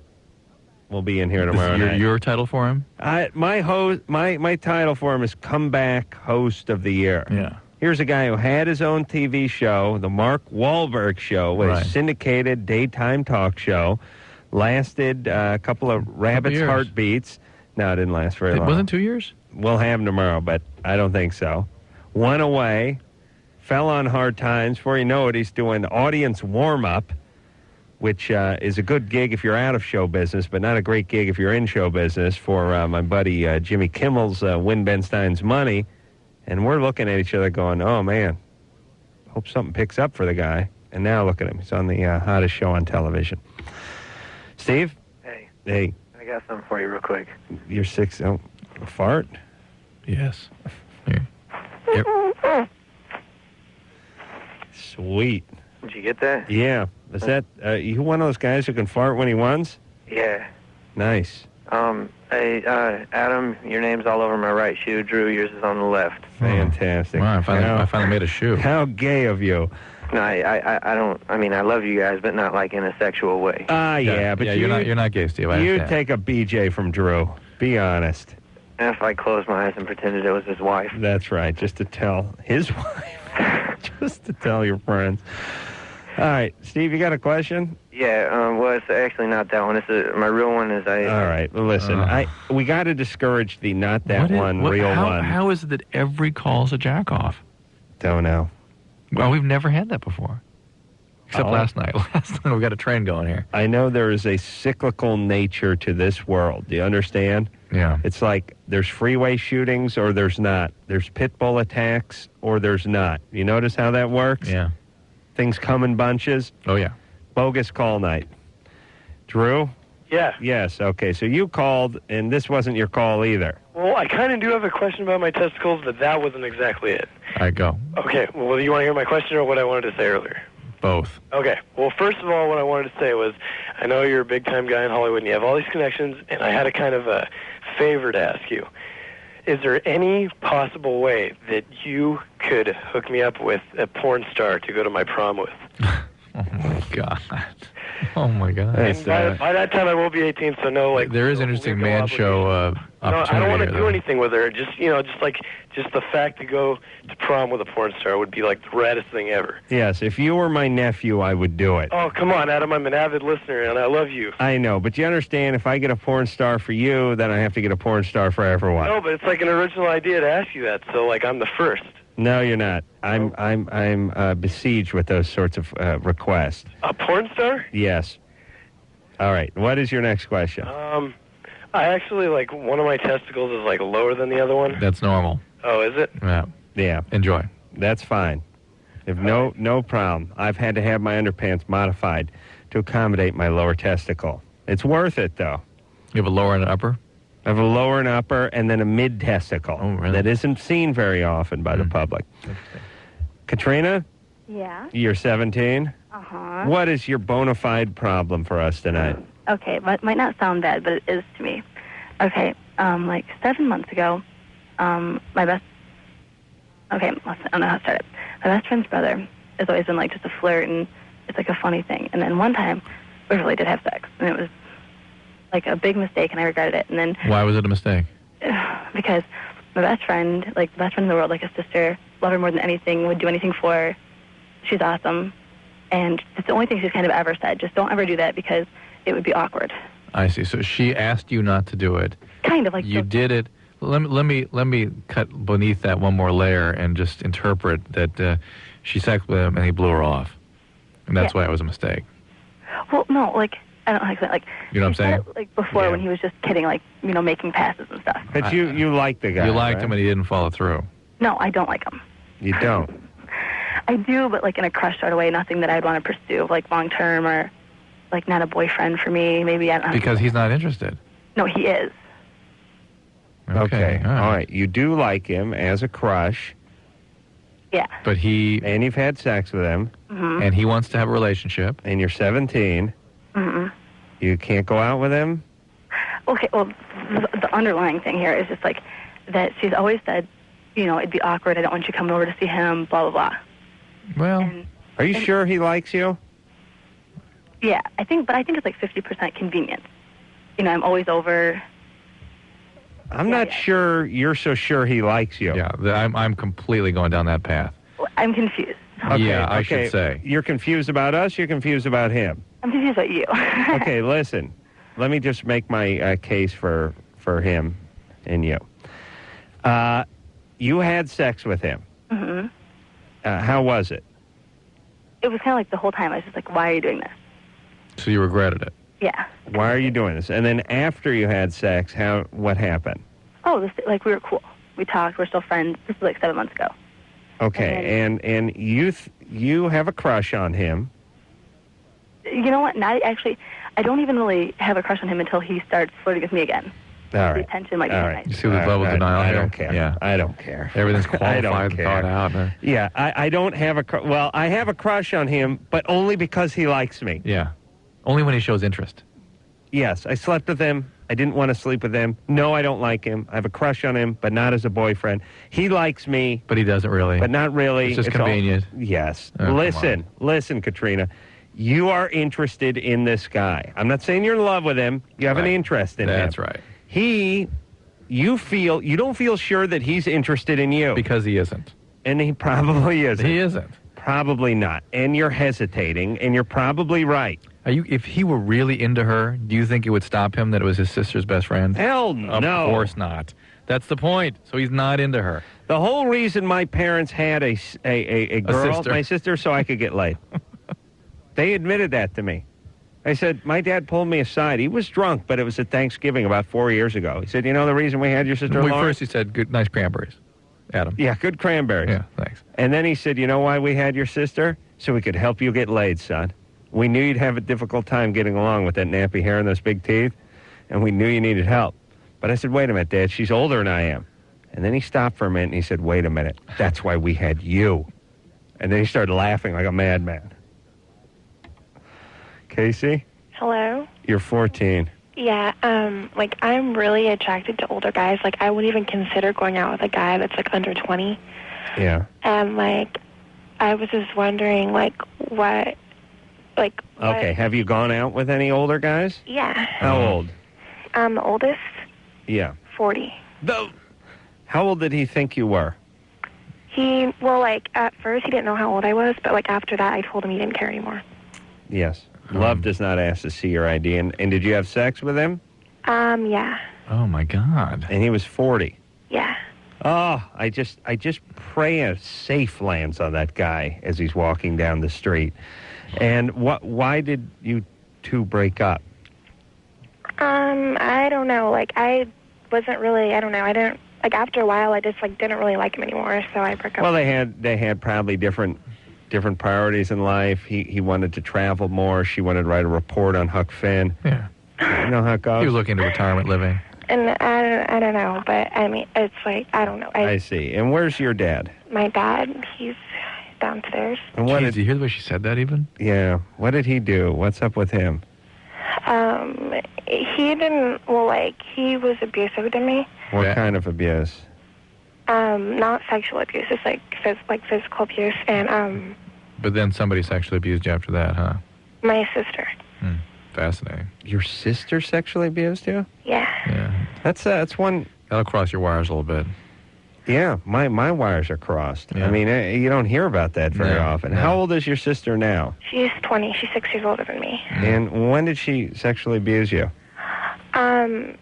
We'll be in here tomorrow night.
Your title for him?
My title for him is comeback host of the year.
Yeah.
Here's a guy who had his own TV show, the Mark Wahlberg Show, a syndicated daytime talk show. Lasted a couple of rabbits' heartbeats. No, it didn't last very long.
It wasn't 2 years?
We'll have him tomorrow, but I don't think so. Went away, fell on hard times. Before you know it, he's doing audience warm-up, which is a good gig if you're out of show business, but not a great gig if you're in show business, for my buddy Jimmy Kimmel's Win Ben Stein's Money. And we're looking at each other going, oh, man, hope something picks up for the guy. And now look at him. He's on the hottest show on television. Steve?
Hey.
Hey.
I got something for you real quick.
You're 6. Oh, a fart?
Yes.
Yep. Sweet.
Did you get that?
Yeah. Is that you one of those guys who can fart when he wants?
Yeah.
Nice.
Hey, Adam, your name's all over my right shoe. Drew, yours is on the left.
Fantastic.
Wow, I finally made a shoe.
How gay of you.
No, I don't. I mean, I love you guys, but not like in a sexual way.
Yeah, but
you're not gay, Steve.
You take a BJ from Drew. Be honest.
And if I closed my eyes and pretended it was his wife.
That's right, just to tell his wife. Just to tell your friends. All right, Steve, you got a question?
Yeah, well, it's actually not that one. My real one is
All right, well, listen, we got to discourage the not that real one.
How is it that every call's a jack-off?
Don't know.
Well, we've never had that before. Except last night. Last night we got a train going here.
I know there is a cyclical nature to this world. Do you understand?
Yeah.
It's like there's freeway shootings or there's not. There's pit bull attacks or there's not. You notice how that works?
Yeah.
Things come in bunches.
Oh, yeah.
Bogus call night. Drew?
Yeah.
Yes, okay. So you called, and this wasn't your call either.
Well, I kind of do have a question about my testicles, but that wasn't exactly it.
All right, go.
Okay, well, you want to hear my question or what I wanted to say earlier?
Both.
Okay, well, first of all, what I wanted to say was, I know you're a big-time guy in Hollywood, and you have all these connections, and I had a kind of a favor to ask you. Is there any possible way that you could hook me up with a porn star to go to my prom with?
Oh, my God. Oh, my God.
And by that time, I will be 18, so no, like...
There is interesting man show opportunity.
No, I don't want to do anything with her. Just the fact to go to prom with a porn star would be like the raddest thing ever.
Yes, if you were my nephew, I would do it.
Oh, come on, Adam. I'm an avid listener, and I love you.
I know, but you understand, if I get a porn star for you, then I have to get a porn star for everyone.
No, but it's like an original idea to ask you that, so, like, I'm the first.
No, you're not. I'm besieged with those sorts of requests.
A porn star?
Yes. All right. What is your next question?
I actually, like, one of my testicles is, like, lower than the other one.
That's normal.
Oh, is it?
Yeah.
Yeah.
Enjoy.
That's fine. If no problem. I've had to have my underpants modified to accommodate my lower testicle. It's worth it, though.
You have a lower and an upper?
I have a lower and upper and then a mid-testicle.
Oh, really?
That isn't seen very often by the public. Katrina?
Yeah?
You're 17?
Uh-huh.
What is your bona fide problem for us tonight?
Okay, it might not sound bad, but it is to me. Okay, like 7 months ago, I don't know how to start it. My best friend's brother has always been like just a flirt, and it's like a funny thing. And then one time, we really did have sex, and it was like a big mistake, and I regretted it. And then
why was it a mistake?
Because my best friend, like the best friend in the world, like a sister, love her more than anything, would do anything for her. She's awesome, and it's the only thing she's kind of ever said. Just don't ever do that because it would be awkward.
I see. So she asked you not to do it.
Kind of like
you did it. Let me cut beneath that one more layer and just interpret that she sexed with him and he blew her off, and that's why it was a mistake.
Well, no, like I don't know how to explain. Like
you know what I'm saying?
Like before when he was just kidding, like making passes and stuff.
But you like the guy.
You liked
right?
him and he didn't follow through.
No, I don't like him.
You don't.
I do, but like in a crush sort of way, nothing that I'd want to pursue, like long term or like not a boyfriend for me. Maybe I don't know.
Because he's not interested.
No, he is.
Okay. All right. You do like him as a crush.
Yeah.
But
and you've had sex with him.
Mm-hmm.
And he wants to have a relationship.
And you're 17.
Mm-hmm.
You can't go out with him?
Okay, well, the underlying thing here is just like that she's always said, it'd be awkward. I don't want you coming over to see him, blah, blah, blah.
Well,
are you sure he likes you?
Yeah, I think it's like 50% convenience. I'm always over.
I'm not sure you're so sure he likes you.
Yeah, I'm completely going down that path.
I'm confused.
Yeah, I should say.
You're confused about us, you're confused about him.
I'm confused about you.
Okay, listen. Let me just make my case for him and you. You had sex with him.
Mm-hmm.
How was it?
It was kind of like the whole time I was just like, why are you doing this?
So you regretted it?
Yeah.
Why are you doing this? And then after you had sex, what happened?
Oh, we were cool. We talked. We're still friends. This was like 7 months ago.
Okay, and you have a crush on him.
You know what? Now, actually, I don't even really have a crush on him until he starts flirting with me again.
All right.
The attention might be nice.
You see the level of denial
I
here?
don't care.
Yeah.
I don't care.
Everything's
I don't
qualified and
care.
thought out. Huh?
Yeah, I don't have well, I have a crush on him, but only because he likes me.
Yeah. Only when he shows interest.
Yes, I slept with him. I didn't want to sleep with him. No, I don't like him. I have a crush on him, but not as a boyfriend. He likes me.
But he doesn't really.
But not really.
It's just convenient.
Yes.
Oh,
Listen, Katrina. You are interested in this guy. I'm not saying you're in love with him. You have an interest in him.
That's right.
You don't feel sure that he's interested in you.
Because he isn't.
And he probably isn't.
He isn't.
Probably not. And you're hesitating, and you're probably right.
If he were really into her, do you think it would stop him that it was his sister's best friend?
Hell no.
Of course not. That's the point. So he's not into her.
The whole reason my parents had a girl, my sister, so I could get laid. They admitted that to me. I said, my dad pulled me aside. He was drunk, but it was at Thanksgiving about 4 years ago. He said, the reason we had your sister
First he said, good, nice cranberries. Adam.
Yeah, good cranberries.
Yeah, thanks.
And then he said, you know why we had your sister? So we could help you get laid, son. We knew you'd have a difficult time getting along with that nappy hair and those big teeth, and we knew you needed help. But I said, wait a minute, Dad, she's older than I am. And then he stopped for a minute, and he said, wait a minute, that's why we had you. And then he started laughing like a madman. Casey?
Hello?
You're 14.
Yeah, I'm really attracted to older guys. Like, I wouldn't even consider going out with a guy that's, under 20.
Yeah.
And, I was just wondering, what...
Okay, have you gone out with any older guys?
Yeah.
How old?
The oldest?
Yeah.
40.
How old did he think you were?
At first he didn't know how old I was, but, after that I told him he didn't care anymore.
Yes. Love does not ask to see your ID. And did you have sex with him?
Yeah.
Oh, my God.
And he was 40.
Yeah.
Oh, I just pray a safe lands on that guy as he's walking down the street. And why did you two break up?
I don't know. I wasn't really, I don't know. I didn't, after a while, I just, didn't really like him anymore, so I broke up.
Well, they had probably different priorities in life. He wanted to travel more. She wanted to write a report on Huck Finn.
Yeah.
You know how it goes?
He was looking into retirement living.
And I don't know, but, it's I don't know.
I see. And where's your dad?
My dad, he's downstairs.
And
did you hear the way she said that even?
Yeah. What did he do? What's up with him?
He didn't, he was abusive to me.
What kind of abuse?
Not sexual abuse. It's physical abuse. And,
But then somebody sexually abused you after that, huh?
my sister.
Fascinating.
Your sister sexually abused you?
Yeah.
Yeah.
That's one.
That'll cross your wires a little bit.
Yeah, my wires are crossed.
Yeah.
I mean, you don't hear about that very often.
No.
How old is your sister now?
She's 20. She's 6 years older than me.
And when did she sexually abuse you?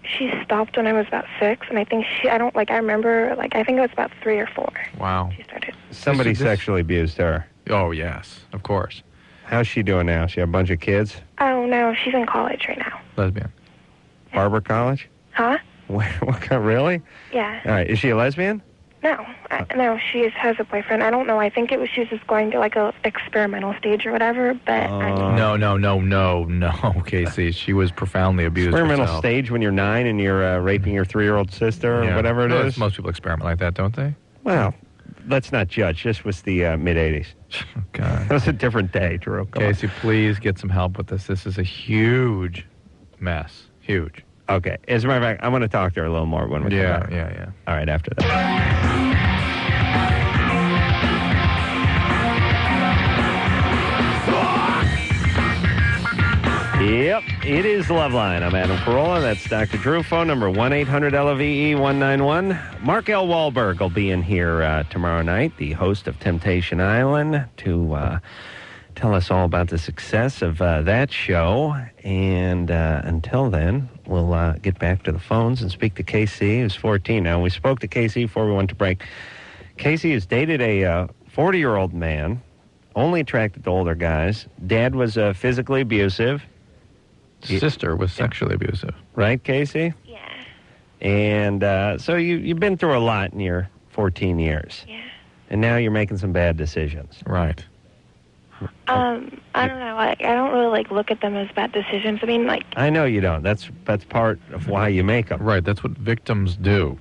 She stopped when I was about 6, and I think I remember, I think it was about 3 or 4.
Wow.
She started.
Somebody sexually abused her.
Oh, yes, of course.
How's she doing now? She have a bunch of kids?
Oh, no, she's in college right now.
Lesbian.
Barber College?
Huh?
What kind, really?
Yeah.
All right, is she a lesbian?
No. No, she has a boyfriend. I don't know. I think she was just going to, a experimental stage or whatever, but...
No, Casey. She was profoundly abused
Experimental
herself.
Stage when you're 9 and you're raping your 3-year-old sister or whatever it is?
Most people experiment like that, don't they?
Well, let's not judge. This was the mid-'80s.
God.
It was a different day, Drew. Come on.
Casey, please get some help with this. This is a huge mess. Huge.
Okay. As a matter of fact, I'm going to talk to her a little more when we come back.
Yeah.
All right, after that. Yep, it is Loveline. I'm Adam Carolla. That's Dr. Drew. Phone number 1-800-LOVE-191. Mark L. Wahlberg will be in here tomorrow night, the host of Temptation Island, to tell us all about the success of that show. And until then, we'll get back to the phones and speak to Casey, who's 14 now. We spoke to Casey before we went to break. Casey has dated a 40-year-old man, only attracted to older guys. Dad was physically abusive.
Sister was sexually abusive.
Right, Casey?
Yeah.
And so you've been through a lot in your 14 years.
Yeah.
And now you're making some bad decisions.
Right.
I don't know. I don't really look at them as bad decisions. I mean,
I know you don't. That's part of why you make them.
Right. That's what victims do.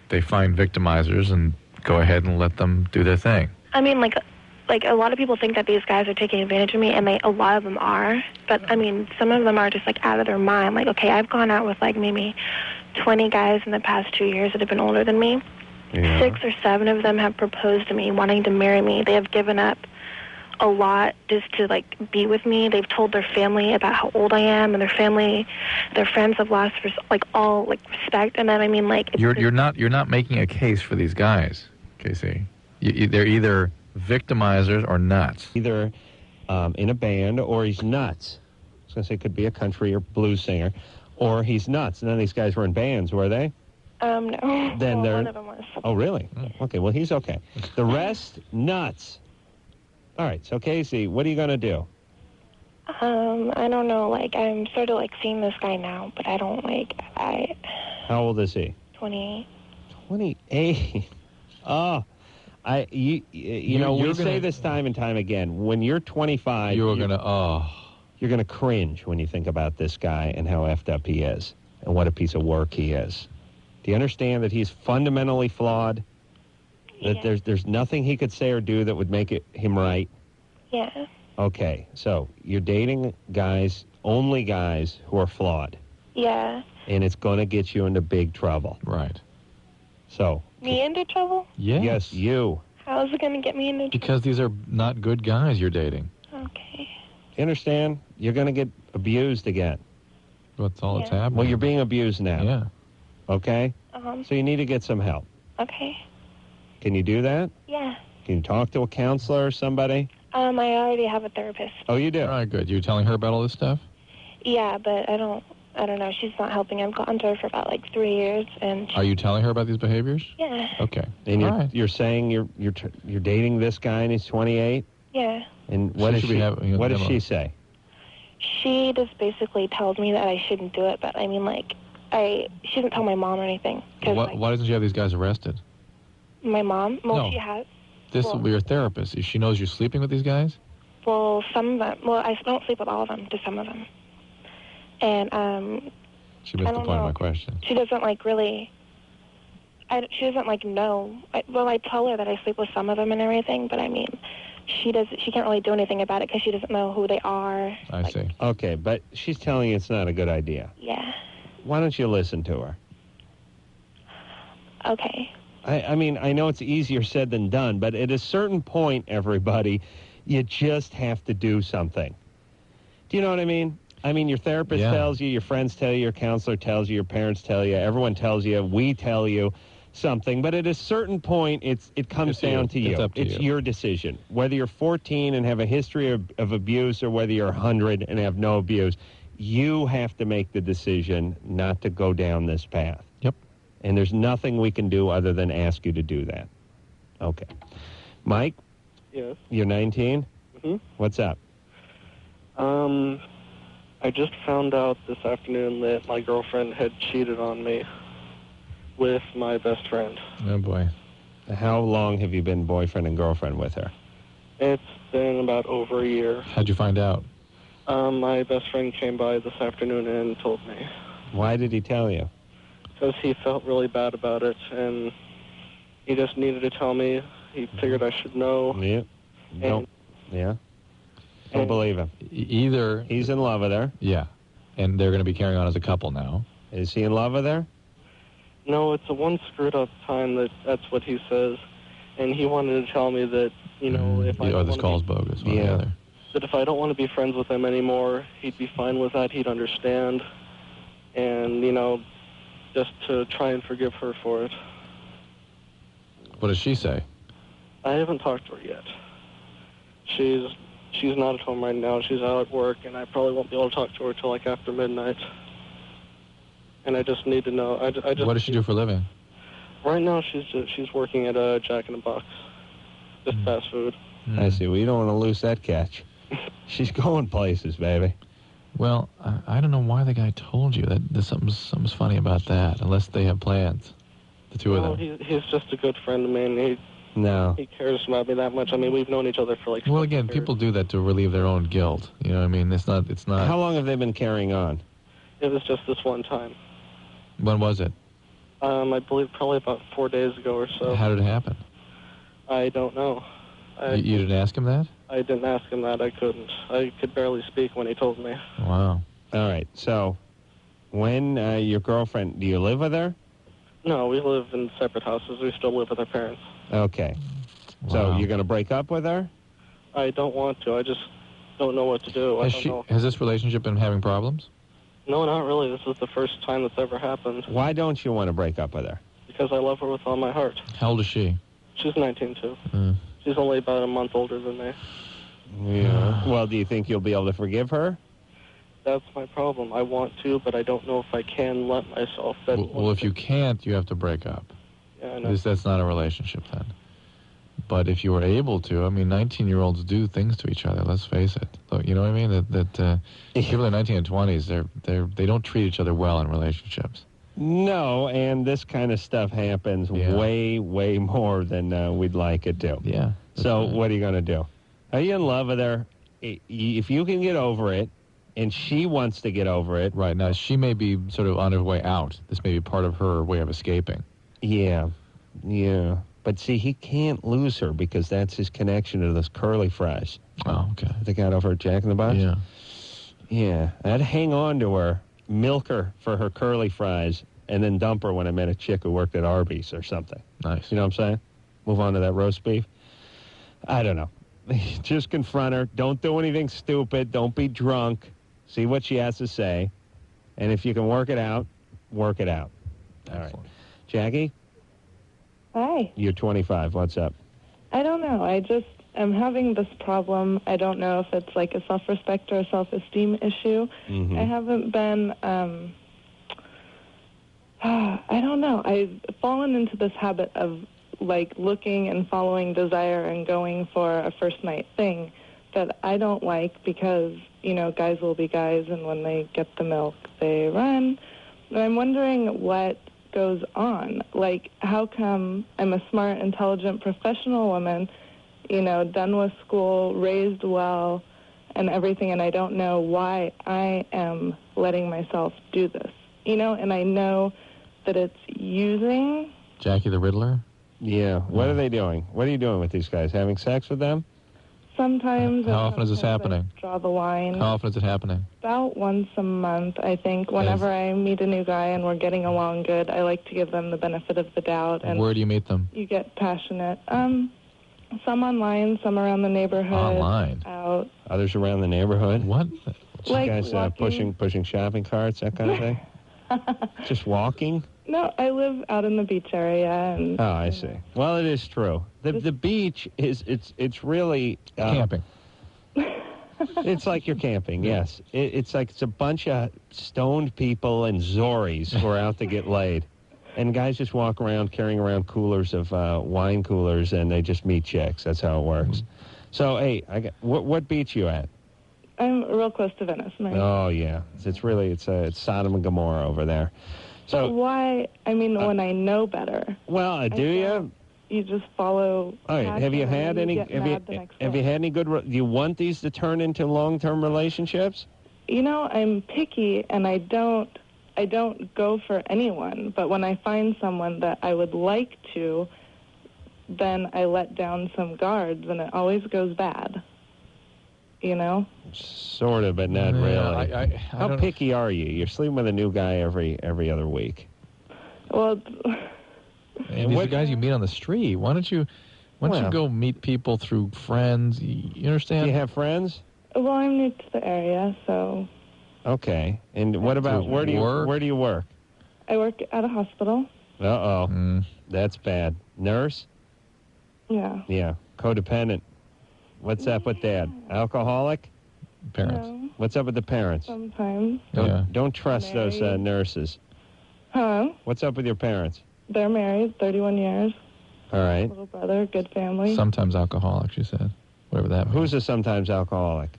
They find victimizers and go ahead and let them do their thing.
I mean, like a lot of people think that these guys are taking advantage of me, and a lot of them are. But I mean, some of them are just out of their mind. Like, okay, I've gone out with maybe 20 guys in the past 2 years that have been older than me.
Yeah.
6 or 7 of them have proposed to me, wanting to marry me. They have given up a lot just to be with me. They've told their family about how old I am, and their friends have lost all respect. And then I mean,
you're not making a case for these guys, Casey. They're either victimizers or nuts.
Either in a band, or he's nuts. I was going to say it could be a country or blues singer, or he's nuts. None of these guys were in bands, were they?
No.
Then they're...
one of them was.
Oh, really? Okay, well, he's okay. The rest, nuts. All right, so Casey, what are you going to do?
I don't know. I'm sort of seeing this guy now, but I don't
How old is he?
28.
28. Oh. We say this time and time again. When you're 25, you're going to cringe when you think about this guy and how effed up he is and what a piece of work he is. Do you understand that he's fundamentally flawed? That there's nothing he could say or do that would make him right?
Yeah.
Okay, so you're dating only guys who are flawed.
Yeah.
And it's going to get you into big trouble.
Right.
So...
Me into trouble?
Yes.
Yes, you.
How is it going to get me into trouble?
Because these are not good guys you're dating.
Okay.
You understand? You're going to get abused again.
That's all that's
Yeah.
happening.
Well, you're being abused now.
Yeah.
Okay? So you need to get some help.
Okay.
Can you do that?
Yeah.
Can you talk to a counselor or somebody?
I already have a therapist.
Oh, you do?
All right, good. You telling her about all this stuff?
Yeah, but I don't know. She's not helping. I've gone to her for about 3 years, and
Are you telling her about these behaviors?
yeah.
Okay.
And you're saying you're dating this guy and he's 28?
Yeah.
And what does what does she say?
She just basically tells me that I shouldn't do it, but I mean, she doesn't tell my mom or anything.
Why doesn't she have these guys arrested?
My mom? Well,
No.
she has.
This will be your therapist. She knows you're sleeping with these guys?
Well, some of them. Well, I don't sleep with all of them, just some of them. And,
She missed the point of my question.
she doesn't, really... she doesn't, know... I tell her that I sleep with some of them and everything, but, I mean, she can't really do anything about it because she doesn't know who they are.
I see.
Okay, but she's telling you it's not a good idea.
Yeah.
Why don't you listen to her?
Okay.
I mean, I know it's easier said than done, but at a certain point, everybody, you just have to do something. Do you know what I mean? I mean, your therapist tells you, your friends tell you, your counselor tells you, your parents tell you, everyone tells you, we tell you something. But at a certain point, it comes down to you.
It's up to you.
Your decision. Whether you're 14 and have a history of abuse or whether you're 100 and have no abuse, you have to make the decision not to go down this path.
Yep.
And there's nothing we can do other than ask you to do that. Okay. Mike?
Yes.
You're 19?
Mm-hmm.
What's up?
I just found out this afternoon that my girlfriend had cheated on me with my best friend.
Oh, boy.
How long have you been boyfriend and girlfriend with her?
It's been about over a year.
How'd you find out?
My best friend came by this afternoon and told me.
Why did he tell you?
Because he felt really bad about it, and he just needed to tell me. He figured I should know.
Yeah. Don't. Yeah. Don't believe him.
Either
he's in love with her.
Yeah. And they're going to be carrying on as a couple now.
Is he in love with her?
No, it's a one screwed up time that's what he says. And he wanted to tell me that, if I
this call's bogus.
that if I don't want to be friends with him anymore, he'd be fine with that. He'd understand. And, just to try and forgive her for it.
What does she say?
I haven't talked to her yet. She's not at home right now. She's out at work, and I probably won't be able to talk to her till like after midnight. And I just need to know.
What does she do for a living?
Right now, she's working at a Jack in the Box, just fast food.
I see. Well, you don't want to lose that catch. She's going places, baby.
Well, I don't know why the guy told you that. There's something's funny about that. Unless they have plans, the two of them.
He's just a good friend of mine. He cares about me that much. I mean, we've known each other for like.
Well, again, people do that to relieve their own guilt. You know what I mean? It's not.
How long have they been carrying on?
It was just this one time.
When was it?
I believe probably about 4 days ago or so.
How did it happen?
I don't know.
You didn't ask him that?
I didn't ask him that. I couldn't. I could barely speak when he told me.
Wow.
All right. So, when your girlfriend, do you live with her?
No, we live in separate houses. We still live with our parents.
Okay. Wow. So you're going to break up with her?
I don't want to. I just don't know what to do.
Has this relationship been having problems?
No, not really. This is the first time that's ever happened.
Why don't you want to break up with her?
Because I love her with all my heart.
How old is she?
She's 19, too. She's only about a month older than me.
Yeah. Well, do you think you'll be able to forgive her?
That's my problem. I want to, but I don't know if I can let myself.
Well, if you can't, you have to break up.
Yeah, I know.
That's not a relationship then. But if you were able to, I mean, 19-year-olds do things to each other. Let's face it. Look, you know what I mean? That people in 19 and 20s, they don't treat each other well in relationships.
No, and this kind of stuff happens way, way more than we'd like it to.
Yeah.
So what are you going to do? Are you in love with her? If you can get over it, and she wants to get over it.
Right. Now, she may be sort of on her way out. This may be part of her way of escaping.
Yeah. But see, he can't lose her because that's his connection to those curly fries.
Oh, okay.
The guy over at Jack in the Box?
Yeah.
Yeah. I'd hang on to her, milk her for her curly fries, and then dump her when I met a chick who worked at Arby's or something.
Nice.
You know what I'm saying? Move on to that roast beef. I don't know. Just confront her. Don't do anything stupid. Don't be drunk. See what she has to say. And if you can work it out, work it out. All right. Jackie?
Hi.
You're 25. What's up?
I don't know. I'm having this problem. I don't know if it's like a self-respect or a self-esteem issue.
Mm-hmm.
I haven't been, I don't know. I've fallen into this habit of like looking and following desire and going for a first night thing that I don't like because, guys will be guys and when they get the milk, they run. And I'm wondering what goes on. Like, how come I'm a smart, intelligent, professional woman, done with school, raised well, and everything, and I don't know why I am letting myself do this, and I know that it's using.
Jackie the Riddler?
Yeah. What are they doing? What are you doing with these guys? Having sex with them?
Sometimes.
How often is this happening?
Draw the line.
How often is it happening?
About once a month, I think. Whenever I meet a new guy and we're getting along good, I like to give them the benefit of the doubt. And
where do you meet them?
You get passionate. Some online, some around the neighborhood.
Online?
Out.
Others around the neighborhood?
What?
Like
guys pushing shopping carts, that kind of thing? Just walking?
No, I live out in the beach area. And,
oh, I see. Well, it is true. The beach is, it's really...
camping.
It's like you're camping, yes. It's like it's a bunch of stoned people and Zoris who are out to get laid. And guys just walk around carrying around coolers of wine coolers, and they just meet chicks. That's how it works. So, hey, what beach you at?
I'm real close to Venice.
Oh, yeah. It's Sodom and Gomorrah over there. So
but why? I mean, when I know better.
Well, do you?
You just follow.
All right. Have you had any? Have you had any good? Do you want these to turn into long-term relationships?
I'm picky, and I don't go for anyone. But when I find someone that I would like to, then I let down some guards, and it always goes bad. you know?
Sort of, but not
Yeah,
really.
I
How
don't-
picky are you? You're sleeping with a new guy every other week.
Well,
And these are guys you meet on the street. Why don't you
Well-
go meet people through friends? You understand?
Do you have friends?
well, I'm new to the area, so
Okay. And what about
Through
where do you work?
I work at a hospital.
Uh-oh. That's bad. Nurse?
Yeah.
Yeah. Codependent. What's up with that? Alcoholic?
Parents.
No,
What's up with the parents?
sometimes.
Don't trust those
Married.
nurses.
Huh?
What's up with your parents?
They're married, 31 years.
All right.
Little brother, good family.
Sometimes alcoholic, she said. Whatever that means.
Who's a sometimes alcoholic?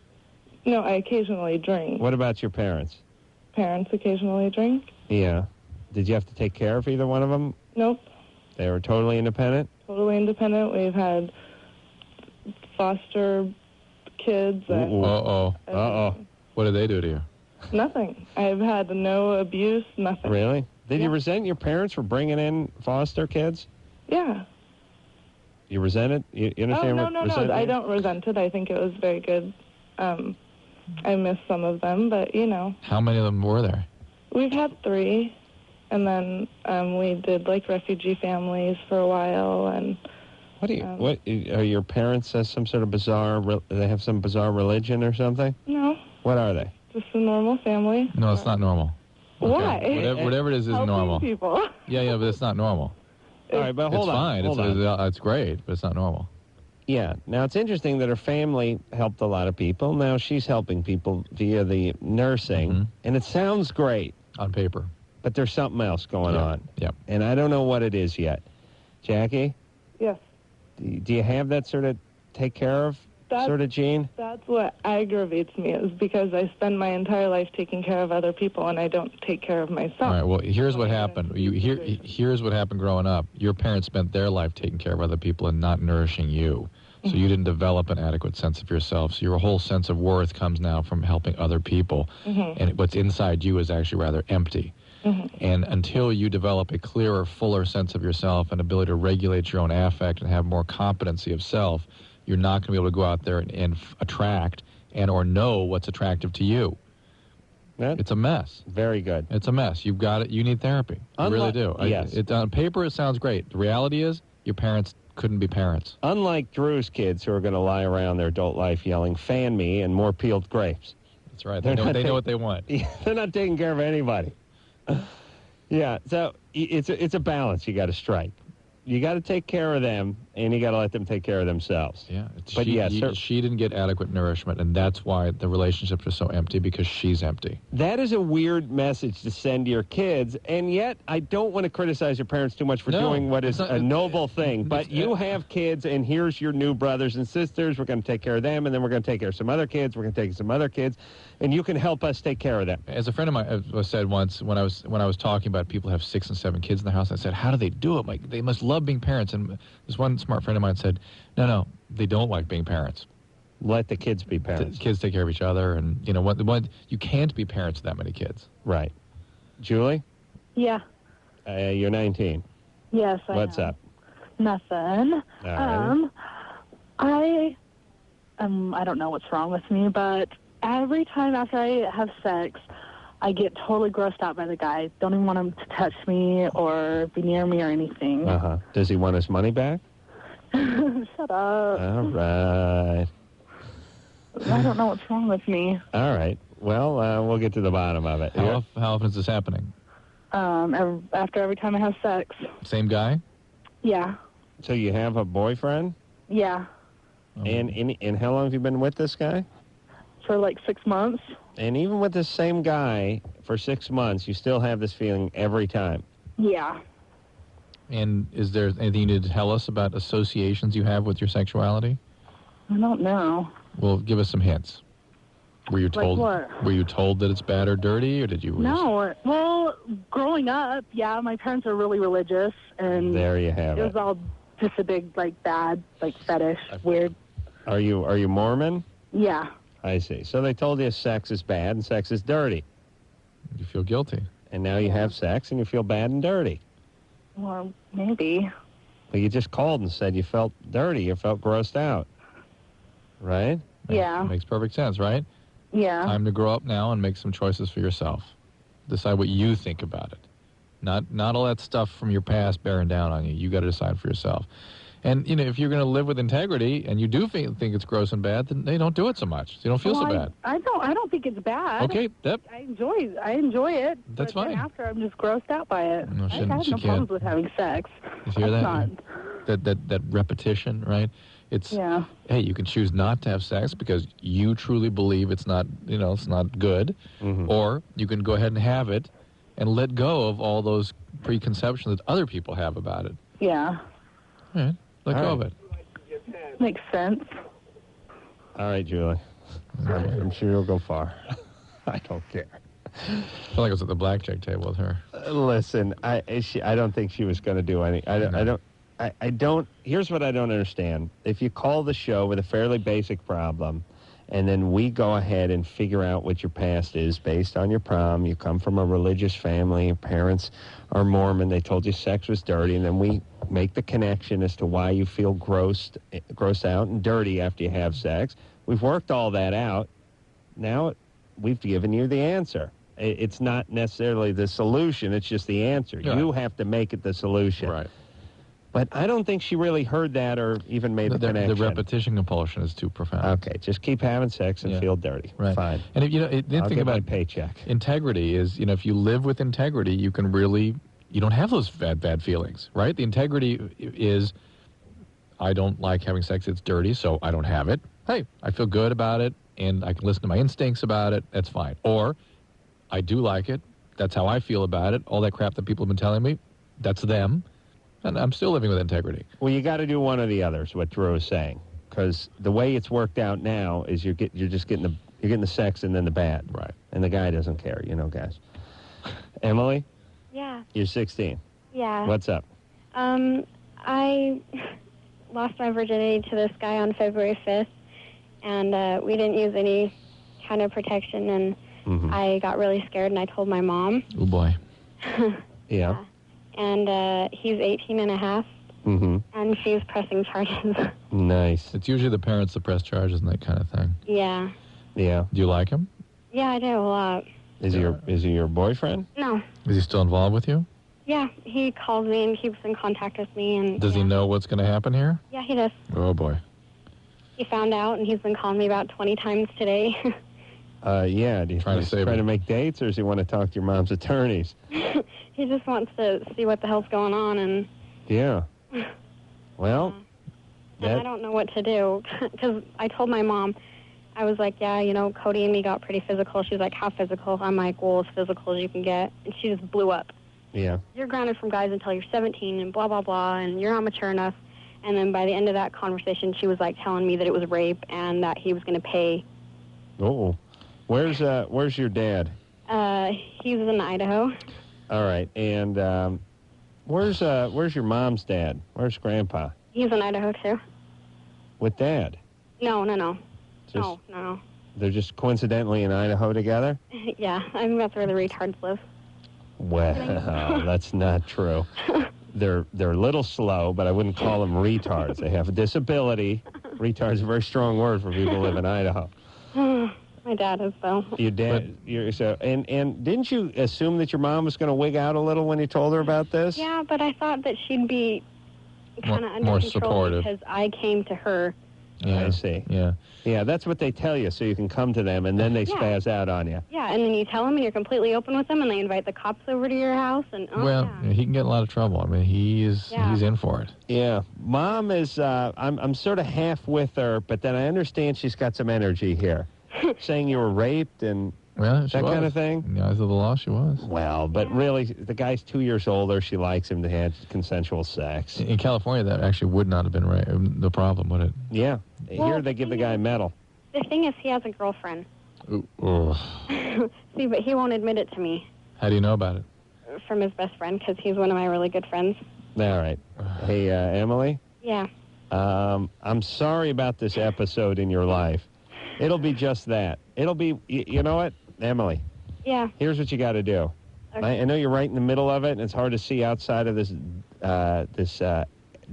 No, I occasionally drink.
What about your parents?
Parents occasionally drink.
Yeah. Did you have to take care of either one of them?
Nope.
They were totally independent?
Totally independent. We've had foster kids.
Uh-oh. What did they do to you?
Nothing. I've had no abuse, nothing.
Really? Did you
Yeah.
resent your parents for bringing in foster kids?
Yeah.
You resent it? You
Oh,
understand
no,
what
no, no.
resentment
I
is?
don't resent it. I think it was very good. I miss some of them, but, you know.
How many of them were there?
We've had 3, and then we did, like, refugee families for a while, and...
What are your parents some sort of bizarre, they have some bizarre religion or something?
No,
What are they?
just a normal family.
No, it's not normal.
Why?
Whatever it is
Helping
normal.
people.
Yeah, but it's not normal.
All right, but hold
it's
on.
fine.
Hold on.
It's great, but it's not normal.
Yeah. Now, it's interesting that her family helped a lot of people. Now she's helping people via the nursing, and it sounds great.
On paper.
But there's something else going on.
Yep.
And I don't know what it is yet. Jackie?
Yes.
Do you have that sort of take care of sort of gene?
That's what aggravates me, is because I spend my entire life taking care of other people, and I don't take care of myself.
All right, well, here's what happened. Here's what happened growing up. Your parents spent their life taking care of other people and not nourishing you. So you didn't develop an adequate sense of yourself. So your whole sense of worth comes now from helping other people. And what's inside you is actually rather empty. And until you develop a clearer, fuller sense of yourself and ability to regulate your own affect and have more competency of self, you're not going to be able to go out there and attract and or know what's attractive to you. It's a mess.
Very good.
It's a mess. You've got it. You need therapy. You really do.
Yes.
On paper, it sounds great. The reality is your parents couldn't be parents.
Unlike Drew's kids who are going to lie around their adult life yelling, "Fan me," and more peeled grapes.
That's right. They know what they want.
They're not taking care of anybody. Yeah, so it's a balance you got to strike. You got to take care of them, and you got to let them take care of themselves.
Yeah,
but
she didn't get adequate nourishment, and that's why the relationships are so empty, because she's empty.
That is a weird message to send to your kids, and yet I don't want to criticize your parents too much for doing what is a noble thing, but you have kids, and here's your new brothers and sisters. We're going to take care of them, and then we're going to take care of some other kids. We're going to take some other kids, and you can help us take care of them.
As a friend of mine said once, when I was talking about people who have 6 and 7 kids in the house, I said, how do they do it? Like, they must love being parents. And this one smart friend of mine said, no, they don't like being parents.
Let the kids be parents.
The kids take care of each other, and what you can't be parents to that many kids.
Right. Julie?
Yeah.
You're 19.
Yes, I
What's
am.
up?
Nothing.
All
right. I don't know what's wrong with me, but every time after I have sex, I get totally grossed out by the guy. Don't even want him to touch me or be near me or anything.
Does he want his money back?
Shut up.
All right.
I don't know what's wrong with me.
All right. Well, we'll get to the bottom of it.
How often is this happening?
After every time I have sex.
Same guy?
Yeah.
So you have a boyfriend?
Yeah.
And how long have you been with this guy?
For like 6 months.
And even with the same guy for 6 months, you still have this feeling every time?
Yeah.
And is there anything you need to tell us about associations you have with your sexuality?
I don't know.
Well, give us some hints. Were you told?
Like what?
Were you told that it's bad or dirty, or did you?
No. Well, growing up, yeah, my parents are really religious, and
there you have
it was all just a big, like, bad, like, fetish, weird.
Are you Mormon?
Yeah.
I see. So they told you sex is bad and sex is dirty.
You feel guilty.
And now you have sex and you feel bad and dirty.
Well, maybe.
Well, you just called and said you felt dirty. You felt grossed out. Right?
Yeah.
Makes perfect sense, right?
Yeah.
Time to grow up now and make some choices for yourself. Decide what you think about it. Not all that stuff from your past bearing down on you. You got to decide for yourself. And, if you're going to live with integrity and you do think it's gross and bad, then they don't do it so much. So you don't feel so bad.
I don't think it's bad.
Okay, yep.
I enjoy it.
That's
but
fine.
Then after, I'm just grossed out by it.
No,
I have no problems with having sex.
You hear
That's
that? That repetition, right? It's, hey, you can choose not to have sex because you truly believe it's not, it's not good.
Mm-hmm.
Or you can go ahead and have it and let go of all those preconceptions that other people have about it.
Yeah.
All right. Let go of it.
Makes sense.
All right, Julie. I'm sure you'll go far. I don't care.
I feel like I was at the blackjack table with her.
Listen, I don't think she was going to do any. I don't. Here's what I don't understand. If you call the show with a fairly basic problem, and then we go ahead and figure out what your past is based on your prom, you come from a religious family, your parents are Mormon, they told you sex was dirty, and then we make the connection as to why you feel grossed out and dirty after you have sex. We've worked all that out. Now we've given you the answer. It's not necessarily the solution, it's just the answer.
Yeah.
You have to make it the solution.
Right.
But I don't think she really heard that or even made the connection.
The repetition compulsion is too profound.
Okay, just keep having sex and feel dirty.
Right.
Fine.
And if
I'll
think
get
about
my paycheck.
Integrity is, if you live with integrity, you can really, you don't have those bad feelings, right? The integrity is, I don't like having sex, it's dirty, so I don't have it. Hey, I feel good about it, and I can listen to my instincts about it, that's fine. Or, I do like it, that's how I feel about it, all that crap that people have been telling me, that's them. And I'm still living with integrity.
Well, you got to do one or the other, is what Drew is saying. Because the way it's worked out now is you're just getting the sex and then the bad.
Right.
And the guy doesn't care, guys. Emily?
Yeah.
You're 16.
Yeah.
What's up?
I lost my virginity to this guy on February 5th, and we didn't use any kind of protection, and I got really scared, and I told my mom.
Oh, boy.
Yeah.
And he's 18 and a half, and she's pressing charges.
Nice.
It's usually the parents that press charges and that kind of thing.
Yeah.
Yeah.
Do you like him?
Yeah, I do a lot.
Is he your boyfriend?
No.
Is he still involved with you?
Yeah, he calls me and keeps in contact with me. And
Does he know what's going to happen here?
Yeah, he does.
Oh, boy.
He found out, and he's been calling me about 20 times today.
Yeah. Do you trying to make dates, or does he want to talk to your mom's attorneys?
He just wants to see what the hell's going on, and...
Yeah. Well...
And I don't know what to do, because I told my mom, I was like, yeah, Cody and me got pretty physical. She's like, how physical? I'm like, well, as physical as you can get. And she just blew up.
Yeah.
You're grounded from guys until you're 17 and blah, blah, blah, and you're not mature enough. And then by the end of that conversation, she was like telling me that it was rape and that he was going to pay.
Oh. Where's your dad?
He's in Idaho.
All right. And where's your mom's dad? Where's Grandpa?
He's in Idaho, too.
With Dad?
No.
Just,
No.
They're just coincidentally in Idaho together?
Yeah, I think that's where the retards live.
Well, that's not true. They're a little slow, but I wouldn't call them retards. They have a disability. Retard's a very strong word for people who live in Idaho.
My dad is, though.
Your dad, and didn't you assume that your mom was going to wig out a little when you told her about this?
Yeah, but I thought that she'd be kind of under
more
control
supportive.
because I came to her.
Yeah. I see.
Yeah.
Yeah, that's what they tell you, so you can come to them, and then they spaz out on you.
Yeah, and then you tell them, and you're completely open with them, and they invite the cops over to your house, and
he can get in a lot of trouble. I mean, he's in for it.
Yeah, Mom is. I'm sort of half with her, but then I understand she's got some energy here, saying you were raped and that kind of thing.
In the eyes of the law, she was.
Well, but really, the guy's 2 years older. She likes him to have consensual sex.
In California, that actually would not have been the problem, would it?
Yeah.
Well,
here they give the guy a medal.
The thing is, he has a girlfriend.
Ooh.
See, but he won't admit it to me.
How do you know about it?
From his best friend, because he's one of my really good friends.
All right. Hey, Emily?
Yeah.
I'm sorry about this episode in your life. It'll be just that. It'll be, you know what, Emily?
Yeah.
Here's what you got to do.
Okay.
I know you're right in the middle of it, and it's hard to see outside of this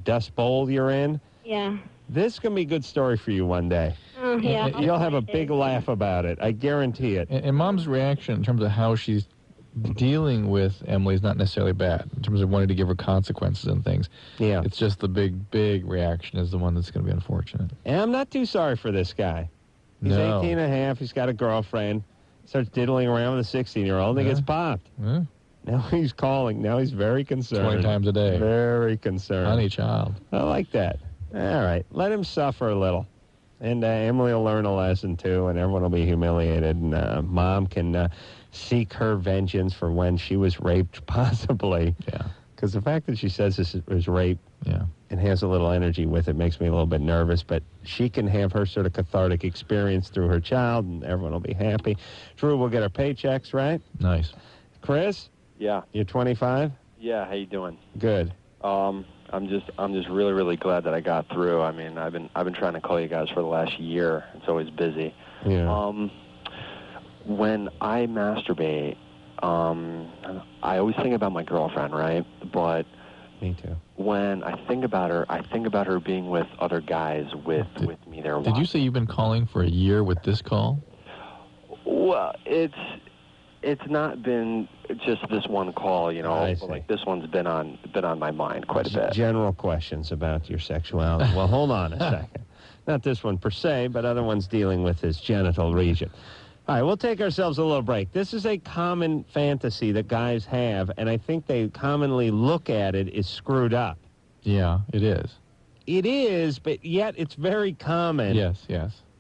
dust bowl you're in.
Yeah.
This is going to be a good story for you one day.
Yeah.
You'll have a big laugh about it. I guarantee it.
And Mom's reaction in terms of how she's dealing with Emily is not necessarily bad in terms of wanting to give her consequences and things.
Yeah.
It's just the big reaction is the one that's going to be unfortunate.
And I'm not too sorry for this guy. He's
No.
18 and a half. He's got a girlfriend. Starts diddling around with a 16-year-old and he gets popped.
Yeah.
Now he's calling. Now he's very concerned.
20 times a day.
Very concerned.
Honey child.
I like that. All right. Let him suffer a little. And Emily will learn a lesson, too, and everyone will be humiliated. And Mom can seek her vengeance for when she was raped, possibly.
Yeah.
Because the fact that she says this was rape and has a little energy with it makes me a little bit nervous. But she can have her sort of cathartic experience through her child, and everyone will be happy. Drew, we'll get our paychecks, right?
Nice.
Chris?
Yeah.
You're 25?
Yeah. How you doing?
Good.
I'm just really glad that I got through. I mean, I've been trying to call you guys for the last year. It's always busy.
Yeah.
When I masturbate, I always think about my girlfriend, right? But
me too.
When I think about her being with other guys with me there.
Did you say you've been calling for a year with this call?
Well, it's not been just this one call, you know. But like this one's been on my mind quite a bit.
General questions about your sexuality. Well, hold on a second. Not this one per se, but other ones dealing with his genital region. All right, we'll take ourselves a little break. This is a common fantasy that guys have, and I think they commonly look at it as screwed up.
Yeah, it is.
It is, but yet it's very common.
Yes.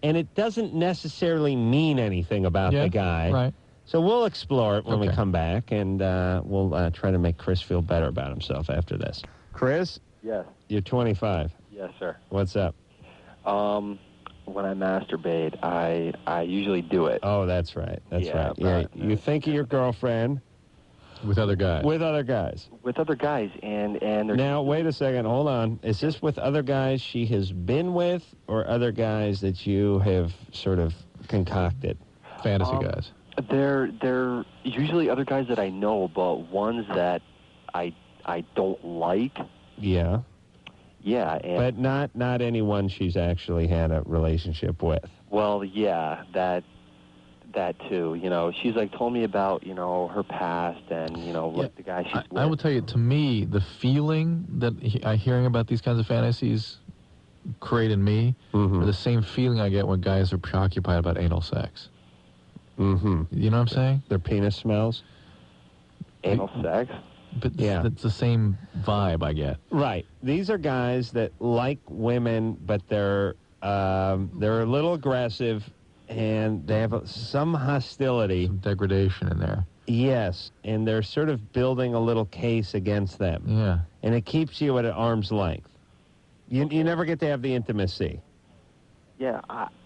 And it doesn't necessarily mean anything about the guy.
Right.
So we'll explore it when we come back, and we'll try to make Chris feel better about himself after this. Chris?
Yes.
You're 25.
Yes, sir.
What's up?
When I masturbate, I usually do it.
Oh, that's right. That's right. Yeah, you think of your girlfriend
with other guys.
With other guys.
With other guys, and they're...
Now, wait a second. Hold on. Is this with other guys she has been with, or other guys that you have sort of concocted?
Fantasy guys.
They're usually other guys that I know, but ones that I don't like.
Yeah.
Yeah, and
but not anyone she's actually had a relationship with.
Well, yeah, that too. You know, she's like told me about, you know, her past and, you know, like the guy she's with.
I will tell you, to me, the feeling that I hearing about these kinds of fantasies create in me are the same feeling I get when guys are preoccupied about anal sex.
Mm-hmm.
You know what I'm saying?
Their penis smells.
Anal sex?
But it's the same vibe I get.
Right. These are guys that like women, but they're a little aggressive, and they have some hostility.
Some degradation in there.
Yes, and they're sort of building a little case against them.
Yeah.
And it keeps you at an arm's length. You never get to have the intimacy.
Yeah,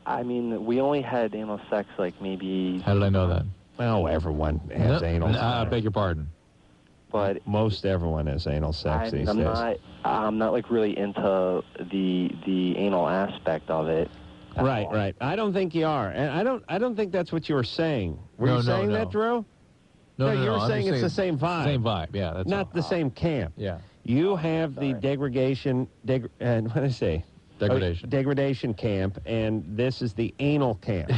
I mean, we only had anal sex like maybe...
How did I know that?
Oh, everyone has anal sex.
I beg your pardon.
But
most everyone has anal sex these days.
I'm not like really into the anal aspect of it.
Right. I don't think you are, and I don't think that's what you were saying. Were you saying that, Drew?
No,
you were saying it's the same vibe.
Same vibe, yeah. That's
not the same camp.
Yeah.
You have the degradation. What did I say?
Degradation.
Degradation camp, and this is the anal camp.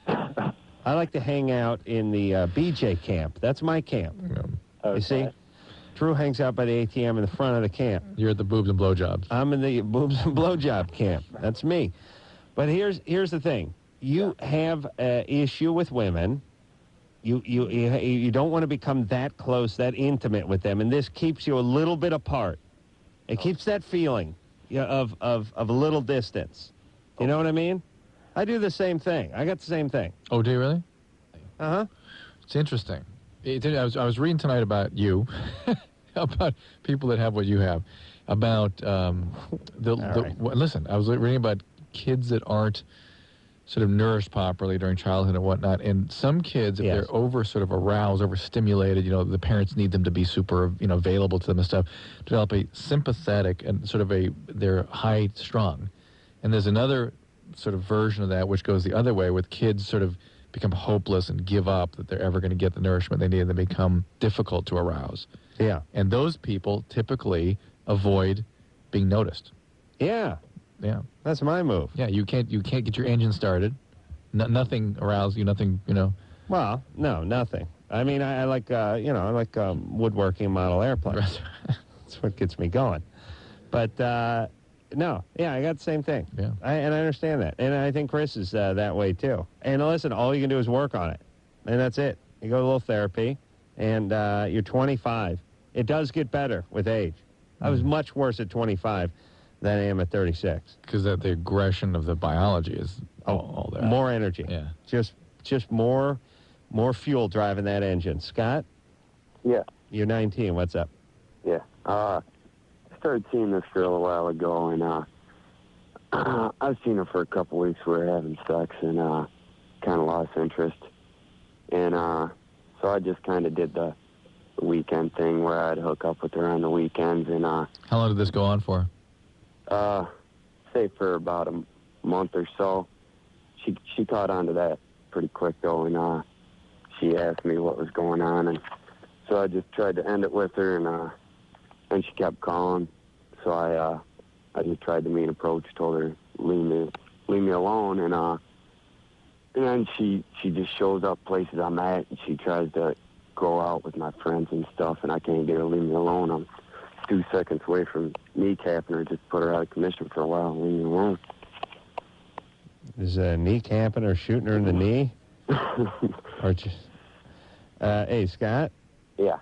I like to hang out in the BJ camp. That's my camp. You see? Drew hangs out by the ATM in the front of the camp.
You're at the boobs and blowjobs.
I'm in the boobs and blowjob camp. That's me. But here's the thing. You have an issue with women. You don't want to become that close, that intimate with them, and this keeps you a little bit apart. It keeps that feeling of a little distance. You know what I mean? I do the same thing. I got the same thing.
Oh, do you really?
Uh-huh.
It's interesting. I was reading tonight about you, about people that have what you have, about listen, I was reading about kids that aren't sort of nourished properly during childhood and whatnot, and some kids, if they're over sort of aroused, overstimulated, you know, the parents need them to be super, you know, available to them and stuff, develop a sympathetic and sort of they're high strung. And there's another sort of version of that which goes the other way, with kids sort of become hopeless and give up that they're ever going to get the nourishment they need, and they become difficult to arouse.
Yeah.
And those people typically avoid being noticed.
Yeah.
Yeah.
That's my move.
Yeah, you can't get your engine started. Nothing aroused you. Nothing,
Well, no, nothing. I mean, I like woodworking model airplanes. That's what gets me going. But no, yeah, I got the same thing.
Yeah.
And I understand that, and I think Chris is that way too. And listen, all you can do is work on it, and that's it. You go to a little therapy, and you're 25. It does get better with age. I was much worse at 25 than I am at 36.
Because the aggression of the biology is all there.
More energy.
Yeah.
Just more fuel driving that engine. Scott?
Yeah.
You're 19. What's up?
Yeah. I started seeing this girl a while ago, and I've seen her for a couple weeks. We were having sex, and kind of lost interest. And so I just kind of did the weekend thing where I'd hook up with her on the weekends. And
how long did this go on for?
Say for about a month or so. She caught on to that pretty quick, though, and she asked me what was going on, and so I just tried to end it with her, and she kept calling. So I just tried the mean approach, told her leave me alone, and then she just shows up places I'm at, and she tries to go out with my friends and stuff, and I can't get her to leave me alone. I'm 2 seconds away from kneecapping her, just put her out of commission for a while and leave me alone.
Is kneecapping or shooting her in the knee? Or just, hey, Scott?
Yeah.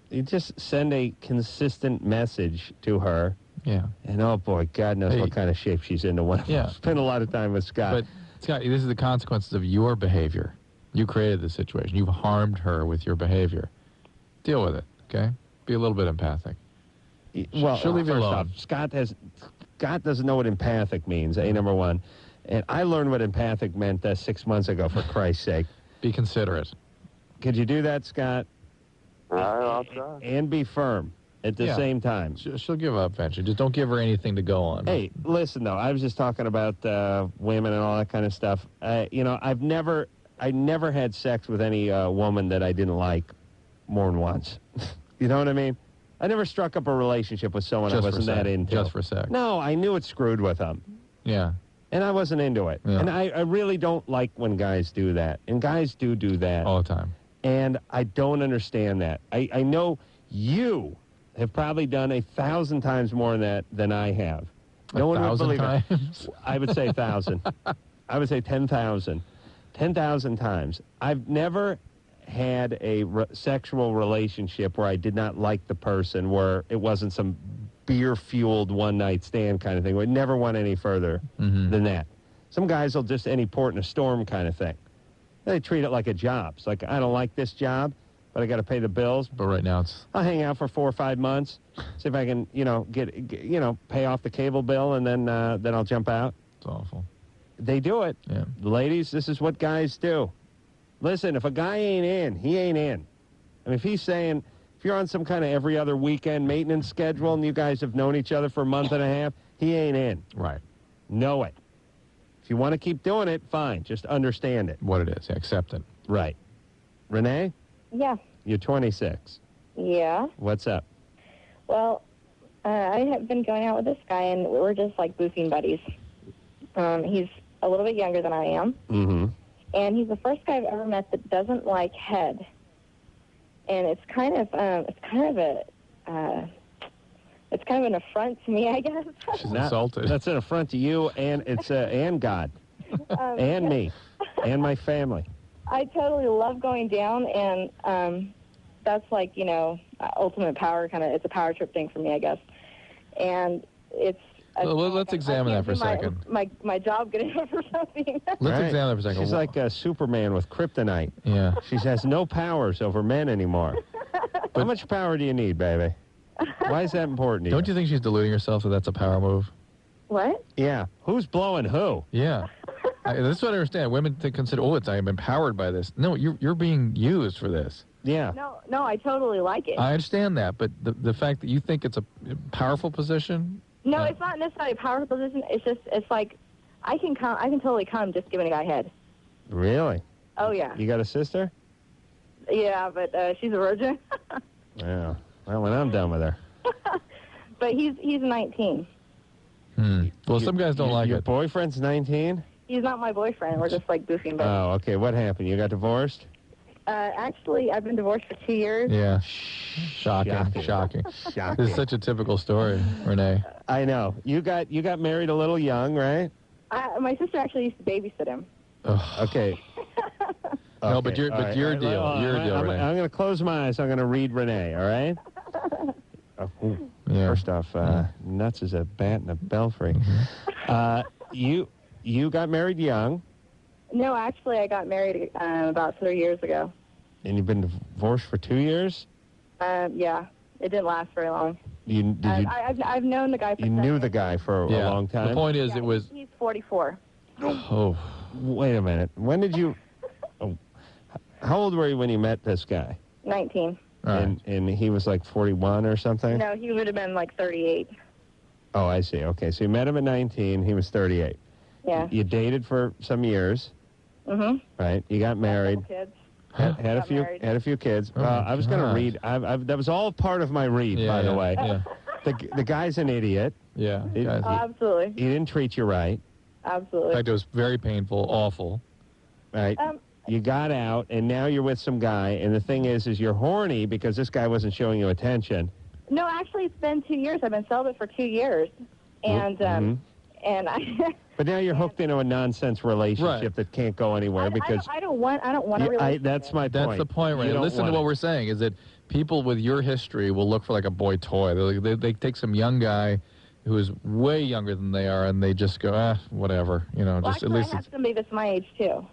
You just send a consistent message to her.
Yeah.
And, oh, boy, God knows what kind of shape she's in.
Yeah.
Spend a lot of time with Scott.
But, Scott, this is the consequences of your behavior. You created the situation. You've harmed her with your behavior. Deal with it, okay? Be a little bit empathic.
Well,
she'll leave you
first
alone.
off, Scott doesn't know what empathic means, number one. And I learned what empathic meant 6 months ago, for Christ's sake.
Be considerate.
Could you do that, Scott?
I'll try.
And be firm at the same time.
She'll give up eventually. Just don't give her anything to go on.
Hey, listen, though. I was just talking about women and all that kind of stuff. I never had sex with any woman that I didn't like more than once. You know what I mean? I never struck up a relationship with someone I wasn't that into.
Just for sex.
No, I knew it screwed with them.
Yeah.
And I wasn't into it.
Yeah.
And I really don't like when guys do that. And guys do that.
All the time.
And I don't understand that. I know you have probably done 1,000 times more than that than I have. No one would believe it. I would say 1,000. I would say 10,000. 10,000 times. I've never had a sexual relationship where I did not like the person, where it wasn't some beer-fueled one-night stand kind of thing. We never went any further than that. Some guys will just any port in a storm kind of thing. They treat it like a job. It's like, I don't like this job, but I got to pay the bills.
But right now
I'll hang out for 4 or 5 months, see if I can, get pay off the cable bill, and then I'll jump out.
It's awful.
They do it.
Yeah.
Ladies, this is what guys do. Listen, if a guy ain't in, he ain't in. I mean, if he's saying, if you're on some kind of every other weekend maintenance schedule and you guys have known each other for a month and a half, he ain't in.
Right.
Know it. If you want to keep doing it, fine. Just understand it.
What it is. Accept it.
Right. Renee?
Yeah.
You're 26.
Yeah.
What's up?
Well, I have been going out with this guy, and we're just like boofing buddies. He's a little bit younger than I am.
Mm-hmm.
And he's the first guy I've ever met that doesn't like head. And it's kind of an affront to me, I guess.
She's insulted.
That's an affront to you, and it's and God, and me, and my family.
I totally love going down, and that's like, ultimate power kind of. It's a power trip thing for me, I guess. And it's.
Let's examine that for a second.
My job getting over something.
Let's examine that for a second.
She's like a Superman with kryptonite.
Yeah.
She has no powers over men anymore. How much power do you need, baby? Why is that important to you?
Don't you think she's deluding herself that that's a power move?
What?
Yeah. Who's blowing who?
Yeah. This is what I understand. Women consider, I am empowered by this. No, you're being used for this.
Yeah.
No, I totally like it.
I understand that, but the fact that you think it's a powerful position.
No, it's not necessarily a powerful position. It's like I can totally come just giving a guy head.
Really?
Oh yeah.
You got a sister?
Yeah, but she's a virgin.
Yeah. Well, when I'm done with her.
But he's 19.
Well, some guys don't like
your
it.
boyfriend's 19?
He's not my boyfriend. We're just like goofing. But
Oh, okay. What happened? You got divorced?
actually, I've been divorced for 2 years.
Yeah. Shocking.
Shocking.
This is such a typical story, Renee.
I know. You got married a little young, right?
My sister actually used to babysit him.
Okay.
No, but your
all right,
your
all right,
deal,
hold on.
your deal,
I'm
Renee.
going to close my eyes. I'm going to read Renee, all right?
Yeah.
First off, nuts is a bat and a belfry. You got married young,
No, actually, I got married about 3 years ago.
and you've been divorced for 2 years?
Yeah, it didn't last very long. I've known the guy for
You knew the guy for a long time?
The point is, it was...
He's 44.
Oh.
Wait a minute. When did you... how old were you when you met this guy?
19.
And he was like 41 or something?
No, he would have been like 38.
Oh, I see. Okay, so you met him at 19. He was 38.
Yeah.
You dated for some years,
Mm-hmm.
right? You got married.
Kids.
Had a
Got
few
married.
had a few kids.
Oh,
I was going to
God.
read. That was all part of my read, by the way.
Yeah.
The guy's an idiot.
Yeah. guys.
Oh, absolutely.
He didn't treat you right.
In
Absolutely.
fact, it was very painful, awful.
Right. You got out, and now you're with some guy. And the thing is you're horny because this guy wasn't showing you attention.
No, actually, it's been 2 years. I've been celibate for 2 years. And, and I...
But now you're hooked into a nonsense relationship that can't go anywhere because
I don't want a relationship.
that's my point.
That's the point,
You
right?
don't
Listen to
want
what
it.
we're saying, is that people with your history will look for like a boy toy. They take some young guy who is way younger than they are, and they just go, whatever. You know,
Well,
just
actually,
at least
I have somebody that's my age, too.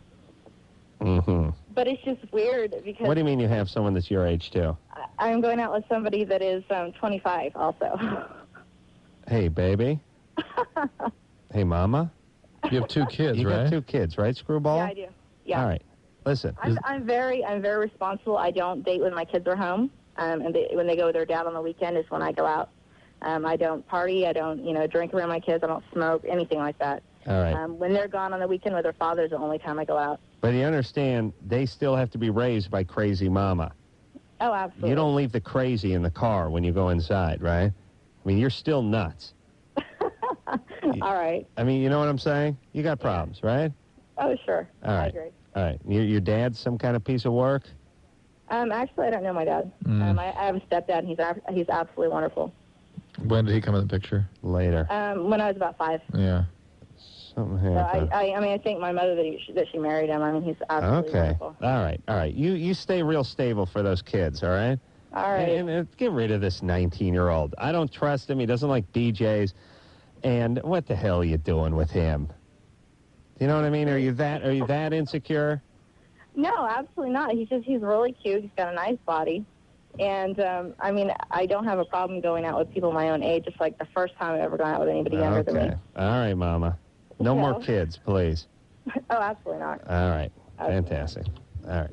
Mm-hmm.
But it's just weird because...
What do you mean you have someone that's your age, too?
I'm going out with somebody that is 25 also.
Hey, baby. Hey, mama.
You have 2 kids,
You
right?
got 2 kids, right, Screwball?
Yeah, I do. Yeah.
All right. Listen.
I'm very responsible. I don't date when my kids are home, and when they go with their dad on the weekend is when I go out. I don't party. I don't, drink around my kids. I don't smoke, anything like that.
All right.
When they're gone on the weekend with their father is the only time I go out.
But you understand, they still have to be raised by crazy mama.
Oh, absolutely.
You don't leave the crazy in the car when you go inside, right? I mean, you're still nuts.
All right.
I mean, you know what I'm saying? You got problems, right?
Oh, sure.
All right.
I agree.
All right. Your dad's some kind of piece of work?
Actually, I don't know my dad. I have a stepdad, and he's absolutely wonderful.
When did he come in the picture?
Later.
When I was about 5.
Yeah.
Something
So
happened.
I think my mother that she married him. I mean, he's absolutely
Okay.
wonderful.
All right. You stay real stable for those kids, all right?
All right.
And get rid of this 19-year-old. I don't trust him. He doesn't like BJ's. And what the hell are you doing with him? You know what I mean? Are you that insecure?
No, absolutely not. He's really cute. He's got a nice body. And, I don't have a problem going out with people my own age. It's like the first time I've ever gone out with anybody younger than me.
All right, Mama. No more kids, please.
Oh, absolutely not.
All right. Fantastic. All right.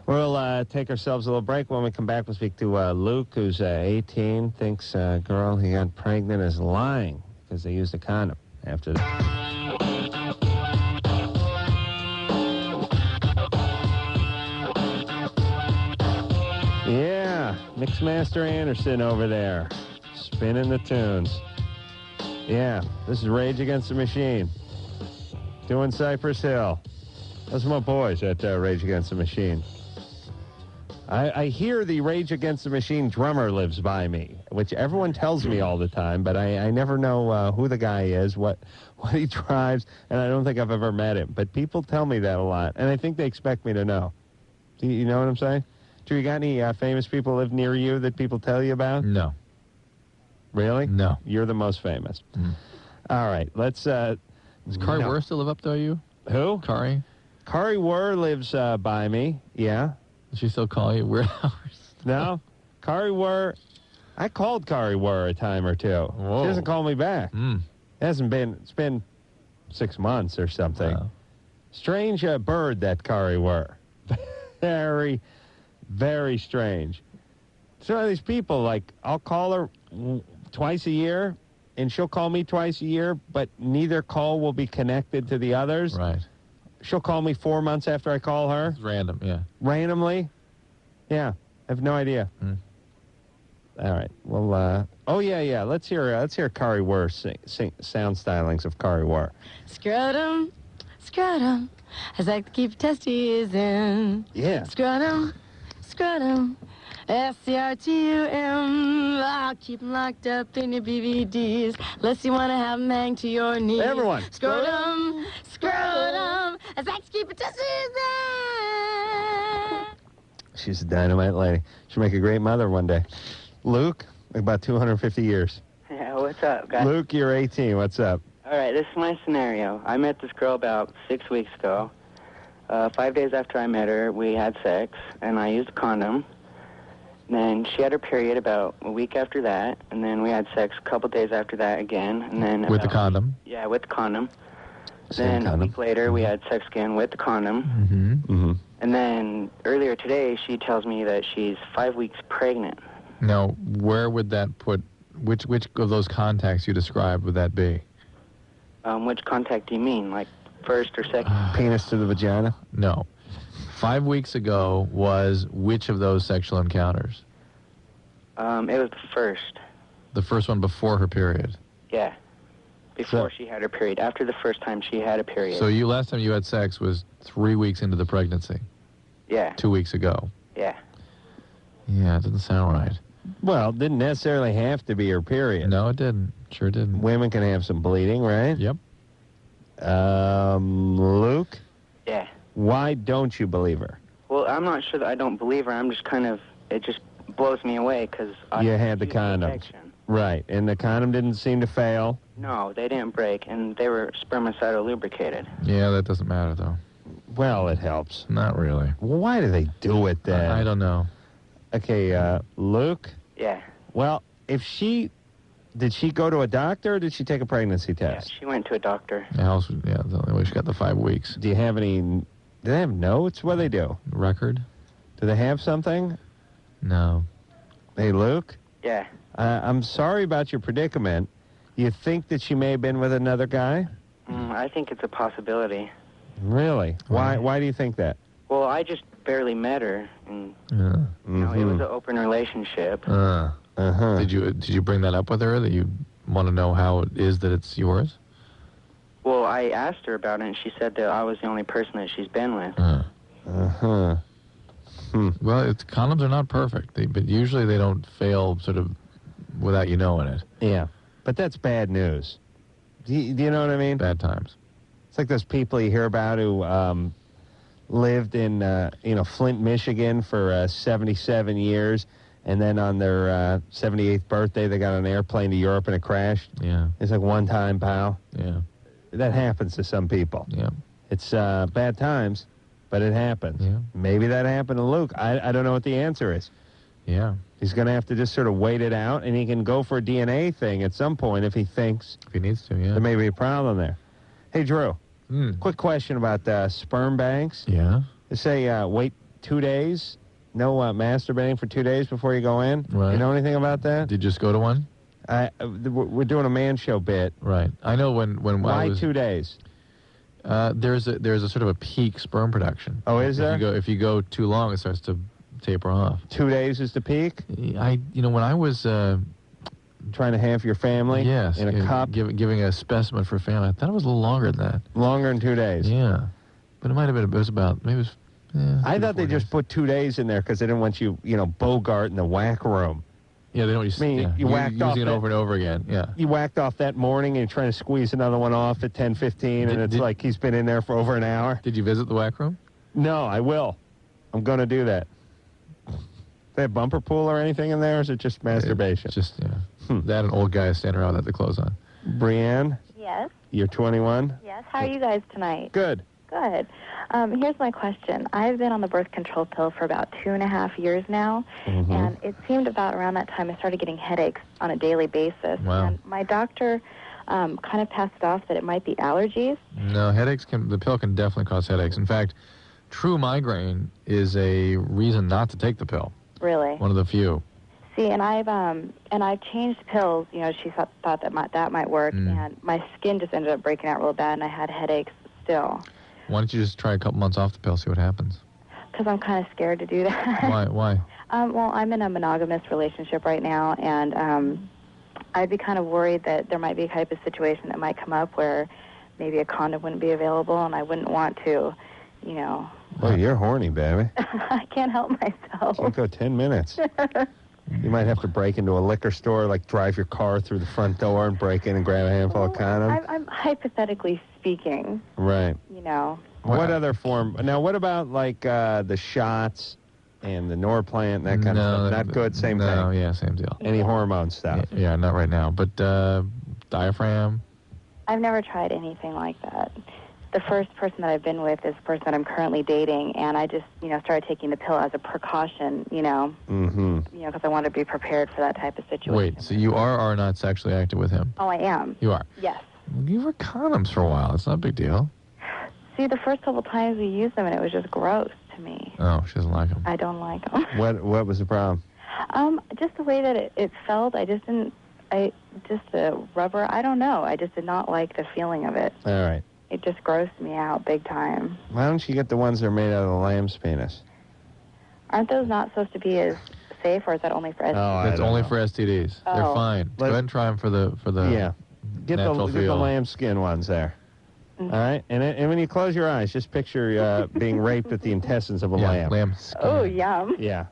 We'll take ourselves a little break. When we come back, we'll speak to Luke, who's 18, thinks a girl he got pregnant is lying because they used a condom after that. Yeah, Mixmaster Anderson over there, spinning the tunes. Yeah, this is Rage Against the Machine, doing Cypress Hill. Those are my boys at Rage Against the Machine. I hear the Rage Against the Machine drummer lives by me, which everyone tells me all the time, but I never know who the guy is, what he drives, and I don't think I've ever met him. But people tell me that a lot, and I think they expect me to know. Do you know what I'm saying? Do you got any famous people live near you that people tell you about?
No.
Really?
No.
You're the most famous. All right, let's...
Does Kari Wurr still live up there, you?
Who?
Kari?
Kari Wurr lives by me, yeah.
Does she still call you weird hours?
No. Kari Wurr... I called Kari Wurr a time or two.
Whoa.
She doesn't call me back. It's been 6 months or something.
Wow.
Strange bird, that Kari Wurr. Very, very strange. Some of these people, like, I'll call her twice a year, and she'll call me twice a year, but neither call will be connected to the others.
Right.
She'll call me 4 months after I call her.
It's random, yeah.
Randomly. Yeah, I have no idea. All right. Well, yeah. Let's hear Kari Wurr sing sound stylings of Kari Wurr.
Scrotum, scrotum, I like to keep your testes in.
Yeah.
Scrotum, scrotum, SCRTUM. I'll keep them locked up in your BVDs, unless you want to have them hang to your knees.
Everyone.
Scrotum, scrotum, I like to keep your testes in.
She's a dynamite lady. She'll make a great mother one day. Luke, about 250 years.
Yeah, what's up, guys?
Luke, you're 18. What's up?
All right, this is my scenario. I met this girl about 6 weeks ago. 5 days after I met her, we had sex, and I used a condom. Then she had her period about a week after that, and then we had sex a couple days after that again, and then
With the condom?
Yeah, with the condom.
Same
then
condom.
a week later, we had sex again with the condom.
Mm-hmm.
And then earlier today, she tells me that she's 5 weeks pregnant.
Now, where would that put, which of those contacts you described would that be?
Which contact do you mean, like first or second?
Penis to the vagina?
No. 5 weeks ago was which of those sexual encounters?
It was the first.
The first one before her period.
Yeah. Before she had her period. After the first time she had a period.
So last time you had sex was 3 weeks into the pregnancy.
Yeah.
2 weeks ago.
Yeah.
Yeah, it doesn't sound right.
Well, it didn't necessarily have to be her period.
No, it didn't. Sure didn't.
Women can have some bleeding, right?
Yep.
Luke?
Yeah.
Why don't you believe her?
Well, I'm not sure that I don't believe her. I'm just kind of, it just blows me away because
You had the condoms. Right, and the condom didn't seem to fail.
No, they didn't break, and they were spermicidal lubricated.
Yeah, that doesn't matter, though.
Well, it helps.
Not really.
Well, why do they do it then?
I don't know.
Okay, Luke?
Yeah.
Well, did she go to a doctor or did she take a pregnancy test?
She went to a doctor.
The only way she got the 5 weeks.
Do you have any, do they have notes? What do they do?
Record?
Do they have something?
No.
Hey, Luke?
Yeah.
I'm sorry about your predicament. You think that she may have been with another guy?
I think it's a possibility.
Really? Why do you think that?
Well, I just barely met her, and
Yeah.
you know, it was an open relationship.
Did you bring that up with her, that you want to know how it is that it's yours?
Well, I asked her about it, and she said that I was the only person that she's been with.
Well, condoms are not perfect, but usually they don't fail sort of without you knowing it.
Yeah, but that's bad news. Do you know what I mean?
Bad times.
It's like those people you hear about who lived in Flint, Michigan for 77 years, and then on their 78th birthday they got on an airplane to Europe and it crashed.
Yeah.
It's like one time, pal.
Yeah.
That happens to some people.
Yeah.
It's bad times, but it happens.
Yeah.
Maybe that happened to Luke. I don't know what the answer is.
Yeah.
He's going to have to just sort of wait it out, and he can go for a DNA thing at some point if he thinks
if he needs to, yeah.
There may be a problem there. Hey, Drew, quick question about sperm banks.
Yeah?
They say wait 2 days, no masturbating for 2 days before you go in.
Right.
You know anything about that?
Did you just go to one?
We're doing a man show bit.
Right. I know when
Why
I was...
2 days?
There's a sort of a peak sperm production.
Oh, is there?
If you go too long, it starts to taper off.
2 days is the peak?
When I was...
trying to have your family?
Yes.
In a cup?
Giving a specimen for family. I thought it was a little longer than that.
Longer than 2 days?
Yeah. But it might have been, it was about, maybe it was... Yeah,
I thought they just put 2 days in there because they didn't want you, Bogart in the whack room.
Yeah, they don't use...
you whacked off
using it over and over again, yeah.
You whacked off that morning and you're trying to squeeze another one off at 10:15, and it's like he's been in there for over an hour.
Did you visit the whack room?
No, I will. I'm going to do that. They have bumper pool or anything in there, or is it just masturbation?
Just, that and old guys standing around with the clothes on.
Brianne?
Yes.
You're 21?
Yes. How are you guys tonight?
Good.
Good. Here's my question. I've been on the birth control pill for about 2.5 years now, and it seemed about around that time I started getting headaches on a daily basis.
Wow.
And my doctor kind of passed it off that it might be allergies.
No, the pill can definitely cause headaches. In fact, true migraine is a reason not to take the pill.
Really?
One of the few.
See, and I've changed pills. She thought that might work, and my skin just ended up breaking out real bad, and I had headaches still.
Why don't you just try a couple months off the pill, see what happens?
because I'm kind of scared to do that.
Why?
Well, I'm in a monogamous relationship right now, and I'd be kind of worried that there might be a type of situation that might come up where maybe a condom wouldn't be available, and I wouldn't want to, you know.
Well, you're horny, baby.
I can't help myself.
Can't go 10 minutes. You might have to break into a liquor store, like drive your car through the front door and break in and grab a handful of condoms.
I'm hypothetically speaking.
Right.
You know.
What other form? Now, what about, like, the shots and the Norplant, that kind of stuff? Not good, same thing?
No, yeah, same deal.
Any hormone stuff?
Yeah, not right now. But diaphragm?
I've never tried anything like that. The first person that I've been with is the person that I'm currently dating, and I just, started taking the pill as a precaution,
Mm-hmm.
Because I want to be prepared for that type of situation.
Wait, so you are not sexually active with him?
Oh, I am.
You are?
Yes.
You were condoms for a while. It's not a big deal.
See, the first couple times we used them, and it was just gross to me.
Oh, she doesn't like them.
I don't like them.
What was the problem?
Just the way that it felt. Just the rubber. I don't know. I just did not like the feeling of it.
All right.
It just grossed me out big time.
Why don't you get the ones that are made out of the lamb's penis?
Aren't those not supposed to be as safe, or is that only for STDs?
Oh,
it's only for STDs.
Oh.
They're fine. Go ahead and try them for the
yeah. Get
natural
the
feel.
lamb skin ones there. All right, and when you close your eyes, just picture being raped with the intestines of a lamb.
Lamb skin.
Oh, yum.
Yeah.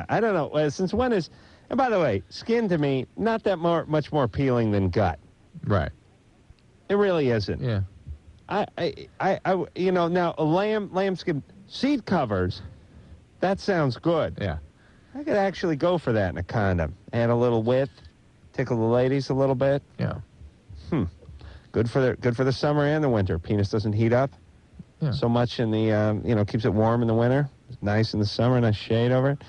I don't know. Since when is? And by the way, skin to me not that much more appealing than gut.
Right.
It really isn't.
Yeah.
Now a lamb skin seat covers. That sounds good.
Yeah.
I could actually go for that in a condom. Add a little width, tickle the ladies a little bit.
Yeah.
Good for the summer and the winter. Penis doesn't heat up so much in the keeps it warm in the winter. It's nice in the summer, nice shade over it.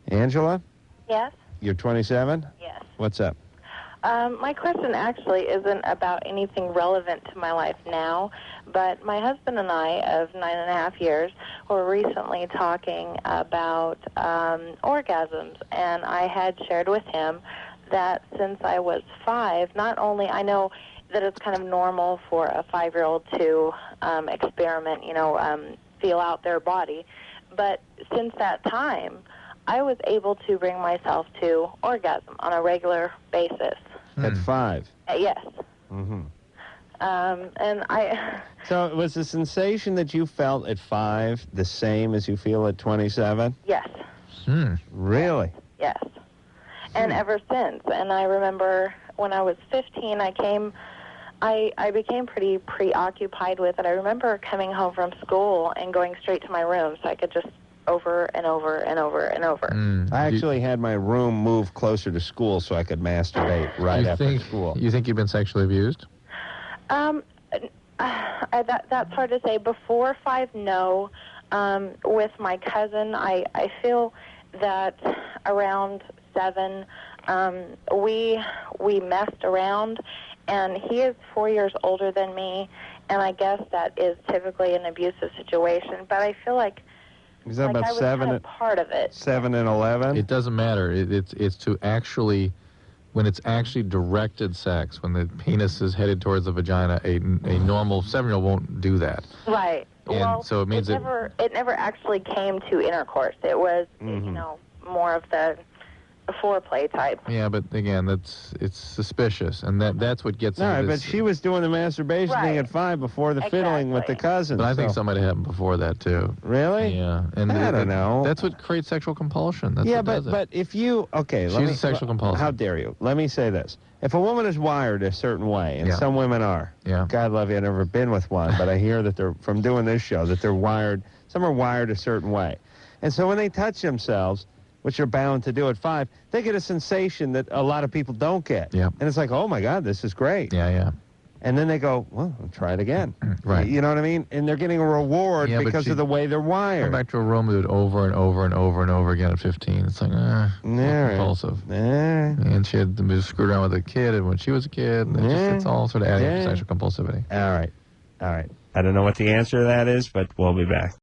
Angela,
Yes.
you're 27.
Yes.
What's up?
My question actually isn't about anything relevant to my life now, but my husband and I of 9.5 years were recently talking about orgasms, and I had shared with him that since I was 5, not only I know that it's kind of normal for a 5-year-old to experiment, feel out their body, but since that time, I was able to bring myself to orgasm on a regular basis.
At 5?
Yes.
Mm-hmm.
And I...
So was the sensation that you felt at 5 the same as you feel at 27?
Yes.
Really?
Yes. And ever since. And I remember when I was 15, I became pretty preoccupied with it. I remember coming home from school and going straight to my room so I could just over and over and over and over.
I actually had my room moved closer to school so I could masturbate right after school.
You think you've been sexually abused?
That's hard to say. Before 5, no. With my cousin, I feel that around 7, we messed around, and he is 4 years older than me, and I guess that is typically an abusive situation. But I feel like
is that about
I was
7?
kind of part of it.
7 and 11.
It doesn't matter. It's to actually, when it's actually directed sex, when the penis is headed towards the vagina, a normal 7-year-old won't do that.
Right.
And
well,
so it means
it never actually came to intercourse. It was more of the foreplay type.
Yeah, but again, it's suspicious, and that's what gets.
No,
into
but
this.
she was doing the masturbation thing at 5 before the fiddling with the cousins.
But I think somebody happened before that too.
Really?
Yeah, and
I don't know.
That's what creates sexual compulsion. That's
yeah,
what does
but if you
she's a sexual compulsion.
How dare you? Let me say this: if a woman is wired a certain way, and some women are, God love you, I've never been with one, but I hear that they're from doing this show that they're wired. Some are wired a certain way, and so when they touch themselves, which you're bound to do at 5, they get a sensation that a lot of people don't get.
Yeah.
And it's like, oh, my God, this is great.
Yeah.
And then they go, well, I'll try it again.
Right.
You know what I mean? And they're getting a reward because of the way they're wired.
Come back to a room and do it over and over and over and over again at 15. It's like, compulsive. And she had to screw around with a kid, and when she was a kid, it's all sort of adding up to sexual compulsivity.
All right. I don't know what the answer to that is, but we'll be back.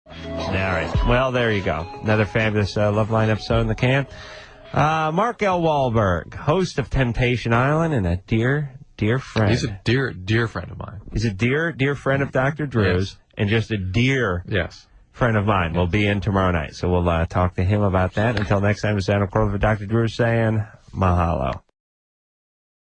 All right. Well, there you go. Another fabulous Loveline episode in the can. Mark L. Wahlberg, host of Temptation Island and a dear friend.
He's a dear friend of mine.
He's a dear friend of Dr. Drew's and just a dear friend of mine, will be in tomorrow night. So we'll talk to him about that. Until next time, it's Adam Carolla, Dr. Drew saying mahalo.